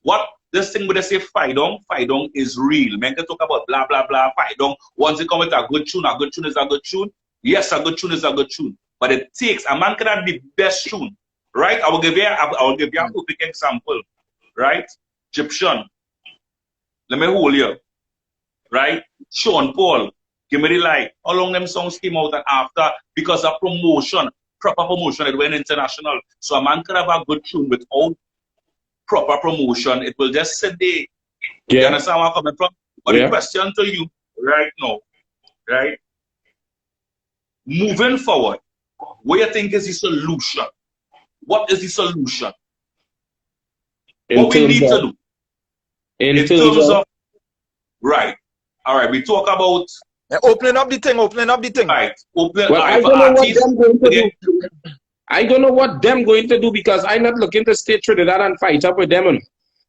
what this thing where they say fight on is real. Men can talk about blah blah blah, fight on. Once it come with a good tune is a good tune. Yes, a good tune is a good tune. But it takes a man can have the best tune, right? I will give you a perfect example, right? Egyptian. Let me hold you, right? Sean Paul, give me the light. How long them songs came out and after? Because of promotion, proper promotion, it went international. So a man can have a good tune without proper promotion. It will just sit there. You understand where I'm coming from? But the question to you right now, right? Moving forward, what do you think is the solution? What is the solution? What we need to do? In in terms terms of of right. All right, we talk about Opening up the thing, right. Open well, I eye for don't know what artists. them going to Again, do. I don't know what them going to do because I'm not looking to stay Trinidad and fight up with them.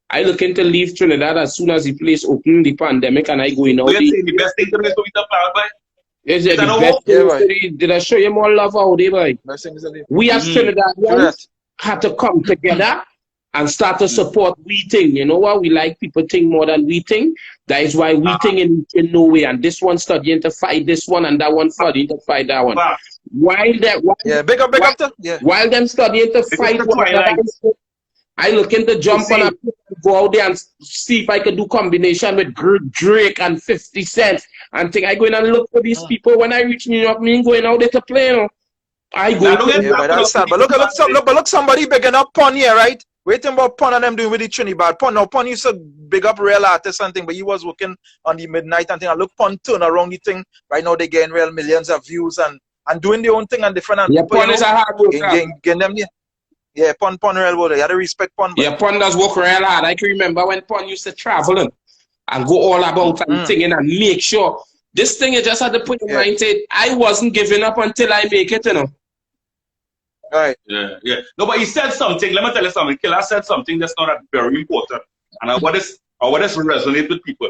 I looking to leave Trinidad as soon as the place open the pandemic and I go in out. we're saying the best thing to do is to meet the plan, boy. Is it that the a best walk? thing? Yeah, Did I show you more love out there, boy? We as Trinidadians Correct. had to come together and start to support we thing. You know what? We like people think more than we think. That is why we think in no way. And this one studying to fight this one and that one studying to fight that one. While Big up to, while them studying to fight the one another, I looking to jump on a go out there and see if I could do combination with Drake and 50 Cent and think I go in and look for these people when I reach New York. Me going out there to play, you know. I go. but that's sad. But look, somebody bigging up Pun here, right? Waiting about Pun and them doing with the Trinidad. Pun used to big up real artists and thing, but he was working on the midnight and thing. I look Pun turn around the thing. Right now they getting real millions of views and doing their own thing and different. And yeah, people, Pun is a hard worker. Getting them, yeah, Pun real well. You had to respect Pun. Yeah, Pun does work real hard. I can remember when Pun used to travel and go all about and singing and make sure. This thing is just at the point of mind say, I wasn't giving up until I make it, you know. Right. Yeah. No, but he said something. Let me tell you something. Killer said something that's not very important. And what is resonate with people.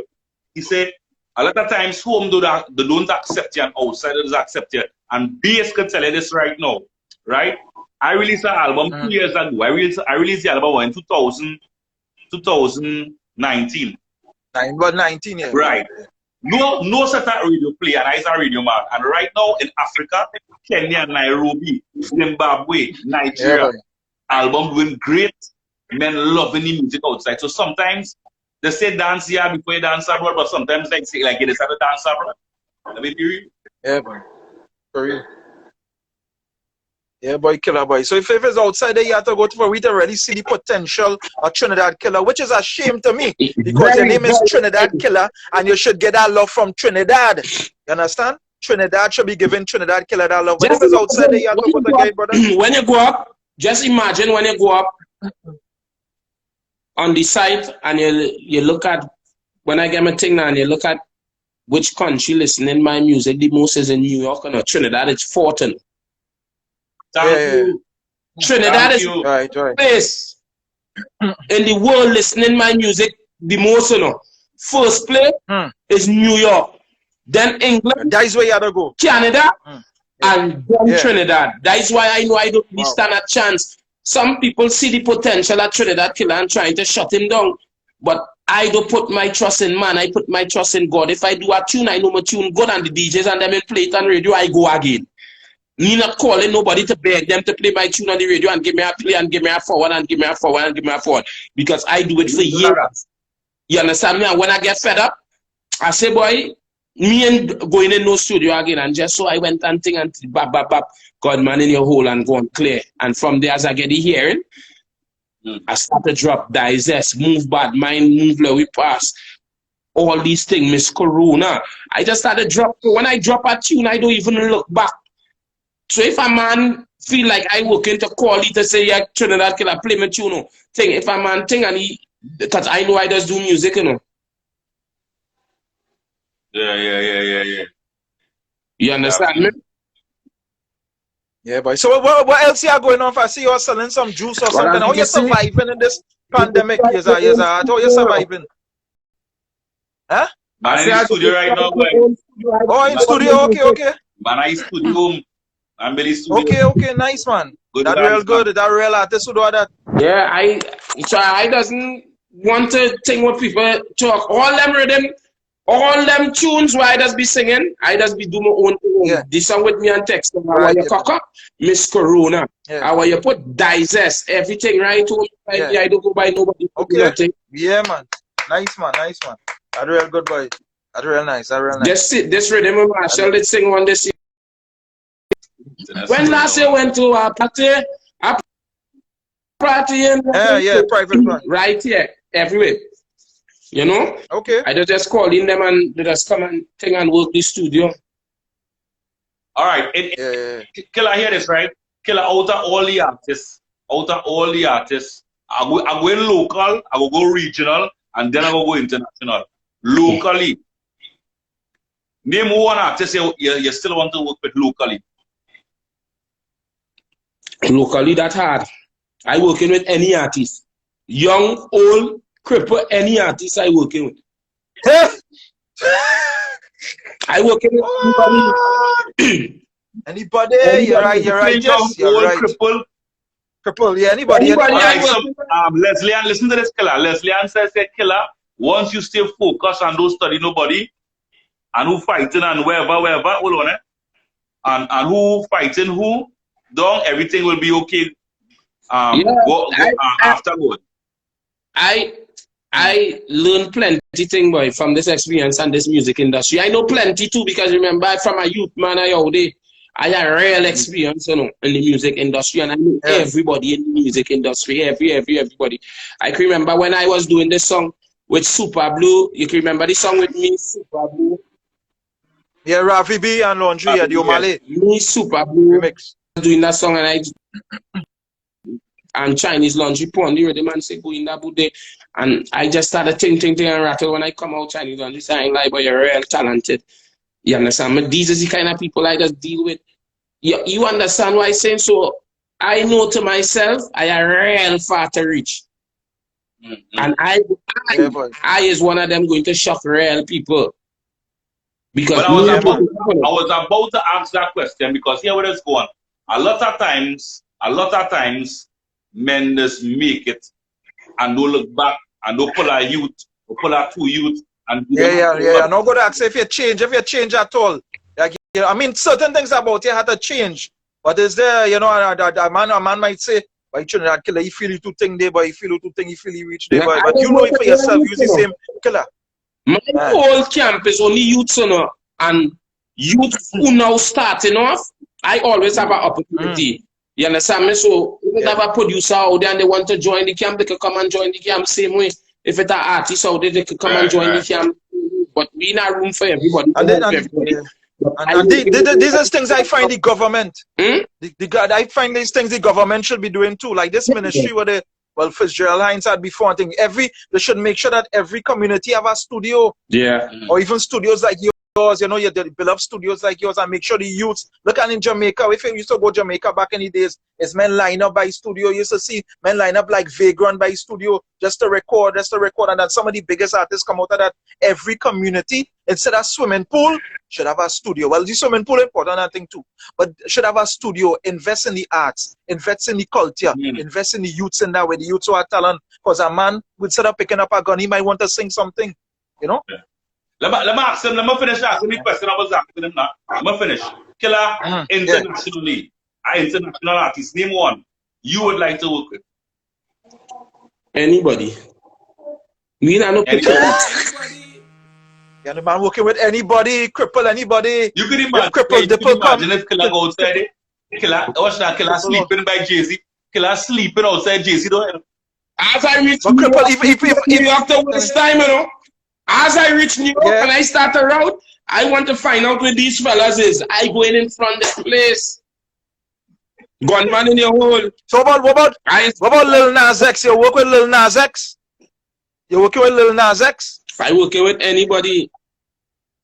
He said, a lot of times home do that, they don't accept you and outsiders accept you. And BS can tell you this right now. Right? I released an album 2 years ago. I released the album in 2019. 19, yeah. Right. No set of radio play, and I is a radio man. And right now in Africa, Kenya, Nairobi, Zimbabwe, Nigeria, album doing great. Men loving the music outside. So sometimes they say dance here before you dance abroad, but sometimes they say like it is at a dance abroad. Let me be real. Yeah, boy. For real. Yeah, boy, Killer boy. So if it's outside there, you have to go to we to really see the potential of Trinidad Killer, which is a shame to me because your name is Trinidad Killer and you should get that love from Trinidad. You understand? Trinidad should be giving Trinidad Killer that love. But if it's outside there, you have to go to the guy, brother. When you go up, just imagine when you go up on the site and you look at, when I get my thing now and you look at which country listening my music the most is in New York and Trinidad, it's Fortin. Trinidad is the place in the world listening my music the most, you know. First place is New York, then England, that is where you have to go. Canada, and then Trinidad. That is why I know I don't really stand a chance. Some people see the potential of Trinidad Killer and trying to shut him down, but I don't put my trust in man. I put my trust in God. If I do a tune, I know my tune good, and the DJs and them in play it on radio, I go again. Me not calling nobody to beg them to play my tune on the radio and give me a play and give me a forward and give me a forward and give me a forward. Because I do it for years. You understand me? And when I get fed up, I say, boy, me ain't going in no studio again. And just so I went and thing and bap, God man in your hole and go and clear. And from there, as I get the hearing, I start to drop Digest, Move Bad Mind, Move Let We Pass. All these things, Miss Corona. I just started drop. When I drop a tune, I don't even look back. So if a man feel like I work into call it to say, yeah, Trinidad Killer, play my tune, thing. If a man thing and he, because I know I just do music, you know. Yeah. You understand me? Yeah, boy. So what else you are going on? If I see you're selling some juice or something, how you surviving in this pandemic? Yes, how you surviving? Huh? Man, I'm in the studio right now, boy. Oh, in studio, okay. Man, I studio. I'm in the studio. Okay, nice, man. Good that real good. That real artist who do that. Yeah, I doesn't want to think what people talk. All them rhythm, all them tunes where I just be singing, I just be do my own thing. Yeah. This song with me and text them. How you cock up? Miss Corona. How you put Digest, everything right on. I don't go by nobody. Okay. Yeah, man. Nice, man. That real good, boy. That real nice. This rhythm, Marshall did sing on this. When last year went to a party in private one. Right here, everywhere. You know? Okay. I just call in them and they just come and thing and work the studio. All right. Killer, hear this, right? Killer, out of all the artists, I go local, I will go regional, and then I will go international. Locally, name one artist you still want to work with locally. Locally, that hard. I working with any artist, young, old, cripple, any artist I working with. I working with anybody. Anybody, you're right, yes, you're old, right. Cripple, yeah, anybody. Leslie Ann, listen to this, Killer. Leslie Ann says, Killer, once you stay focused and don't study nobody, and who fighting and wherever, hold on, and who fighting who, don't everything will be okay. Afterward. I learned plenty thing, boy, from this experience and this music industry. I know plenty too, because remember from a youth man I had real experience, in the music industry, and I know everybody in the music industry, everybody. I can remember when I was doing this song with Super Blue. You can remember the song with me, Super Blue. Yeah, Rafi B and Laundry at the O'Malley. Me, Super Blue, remix. Doing that song, and Chinese Laundry put the rhythm and say, go in that bude. And I just started ting and rattle when I come out Chinese Laundry saying, like, but you're real talented. You understand? But these are the kind of people I just deal with. You understand what I'm saying? So I know to myself, I am real far to reach. And I is one of them going to shock real people. Because I was about to ask that question, because here where it's going. A lot of times, men just make it and don't look back and don't pull our youth or pull our two youth. And I'm not going to ask if you change at all. Like, I mean, certain things about you had to change. But is there, a man might say, "Why Trinidad Killer, he feel you two thing there, but he feel you two thing, he feel he reach there." But you know it for yourself, use the same Killer. My whole camp is only youths, and youth who now starting off, I always have an opportunity. You understand me? So if you have a producer out there and they want to join the camp, they can come and join the camp same way. If it's an artist out there, they can come and join the camp. But we in a room for everybody. These are things I find the government. I find these things the government should be doing too. Like this ministry where Fitzgerald Hines had before. I think they should make sure that every community have a studio. Yeah. Or even studios like yours, your beloved studios like yours, and make sure the youths look. And in Jamaica, if you used to go to Jamaica back in the days, it's men line up by studio. You used to see men line up like Vagrant by studio just to record, and then some of the biggest artists come out of that. Every community, instead of swimming pool, should have a studio. Well, the swimming pool important, I think too, but should have a studio. Invest in the arts, invest in the culture, invest in the youths in that way. The youths who are talent, because a man instead of picking up a gun, he might want to sing something, Let me finish asking the question I was asking him now. Let me finish. Killer, internationally, international artist, name one you would like to work with. Anybody. Me not no picture. The man working with anybody, cripple anybody. You could imagine if Killer go outside Killer sleeping by Jay-Z. Killer sleeping outside Jay-Z, don't As I reach New York, you have to waste time, As I reach New York and I start a route, I want to find out where these fellas is. I go in front of the place. Gunman in your hole. So what about Lil Nas X? You work with Lil Nas X? You working with Lil Nas X? I working with anybody.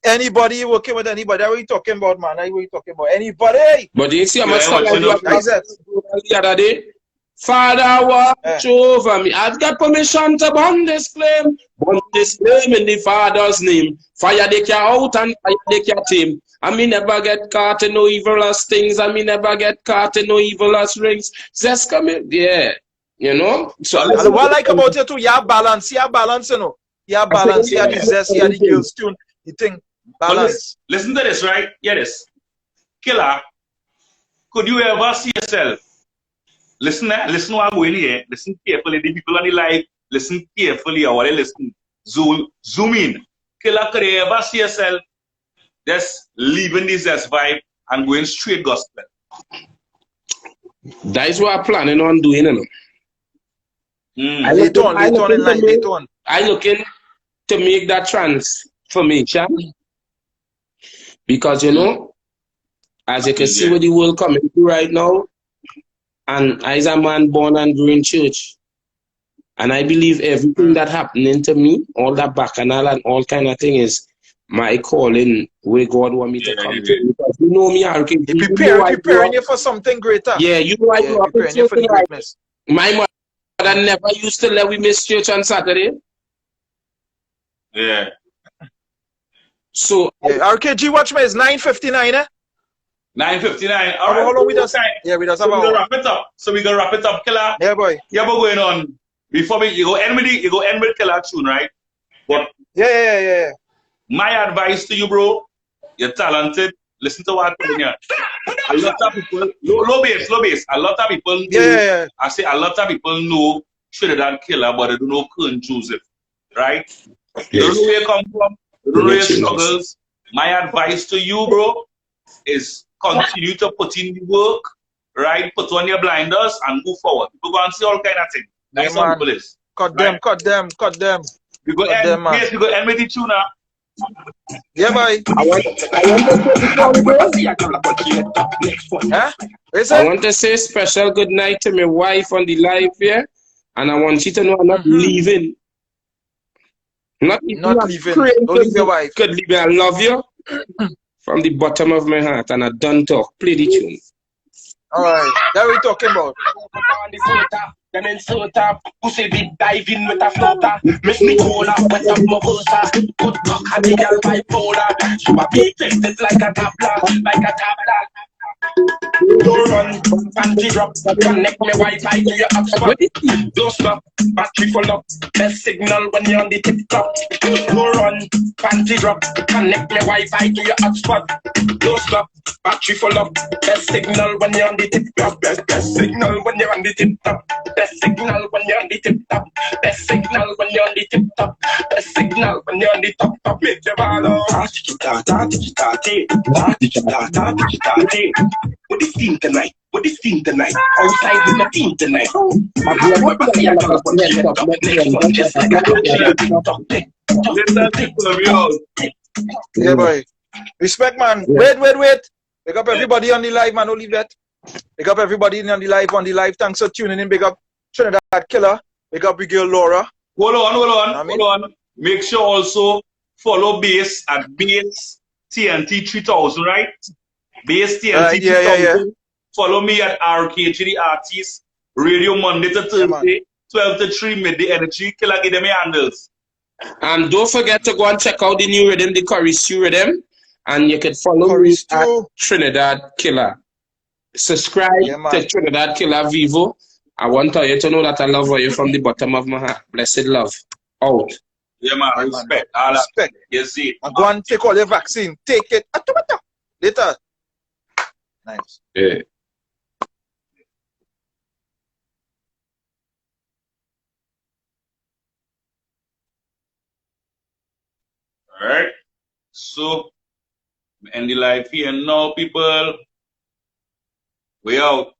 Anybody, you working with anybody? What are you talking about, man? What are you talking about? Anybody? But you see how much stuff I do the other day? Father, watch over me. I've got permission to burn this flame. Burn this flame in the Father's name. Fire the car out and fire the car team. I mean, never get caught in no evilous things. I mean, never get caught in no evilous rings. Just come in. Yeah. So what I like about you too, you have balance. You have balance, You have balance. You have the zest. You have the girls tune. You think balance. Listen to this, right? Hear this. Killer, could you ever see yourself? Listen what I'm going here. Listen carefully. The people on the live, listen carefully. I want to listen. Zoom in. Killer, could you ever see yourself just leaving this vibe and going straight gospel? That is what I'm planning on doing. Later on. I looking to make that transformation. Because, as you can see where the world coming to right now, and as a man born and grew in church, And I believe everything that happening to me, all that bacchanal and all kind of thing is my calling where God want me to come to. Because you know me, RKG. He preparing you for something greater. Yeah, you know I grew up preparing you for the greatness. My mother never used to let we miss church on Saturday. Yeah. So RKG watch me is 9:59, eh? 9:59. All right, how long we does? Yeah, we does have so we gonna wrap it up. So we gonna wrap it up, Killer. Yeah, boy. Yeah, but going on. Before you go end with Killer tune, right? But yeah. my advice to you, bro, you're talented. Listen to what I'm telling you. A lot of people, low bass. A lot of people know, I say a lot of people know Trinidad Killer, but they don't know Kern Joseph, right? They don't know where you come from. They don't know your struggles. My advice to you, bro, is continue to put in the work, right? Put on your blinders and move forward. People go and see all kind of things. That's how people is. Cut them. We go end with the tune now. Yeah, boy. I want to say special good night to my wife on the live here, and I want you to know I'm not leaving. Not leaving. Don't leave your wife. Could leave me. I love you from the bottom of my heart, and I done talk. Play the tune. All right, that we talking about. Then insert up, pussy deep diving with a floater. Miss me cola, wet up my butter. Good cock and the girl bipolar. So I be tested like a tabla. Don't run, panty drop, connect me Wi-Fi to your hotspot. Don't stop, battery full up, best signal when you're on the tip top. Don't run, panty drop, connect me Wi-Fi to your hotspot. Don't stop, battery full up, best signal when you're on the tip top. Best signal when you're on the tip top. Best signal when you're on the tip top. Best signal when you're on the tip top. Best signal when you're on the top. Make your ball out. What is team tonight? Outside with the team tonight. Yeah, boy. Respect, man. Wait. Pick up everybody on the live, man. Don't leave that. Pick up everybody on the live. Thanks for tuning in. Big up Trinidad Killer. Big up your girl Laura. Hold on. Make sure also follow Bass at Bass TNT 3000, right? Bass TNT 3000. Yeah. Follow me at RKG the Artist. Radio Monday to Thursday, 12 to 3, midday energy. Killer, give them your handles. And don't forget to go and check out the new rhythm, the Curry Stew rhythm. And you can follow me at Trinidad Killer. Subscribe to Trinidad Killer Vivo. I want you to know that I love you from the bottom of my heart. Blessed love. Out. Yeah, man. Respect. Respect. You see. And go and take all the vaccine. Take it. Later. Nice. Yeah. All right. So, end the live here now, people. We out.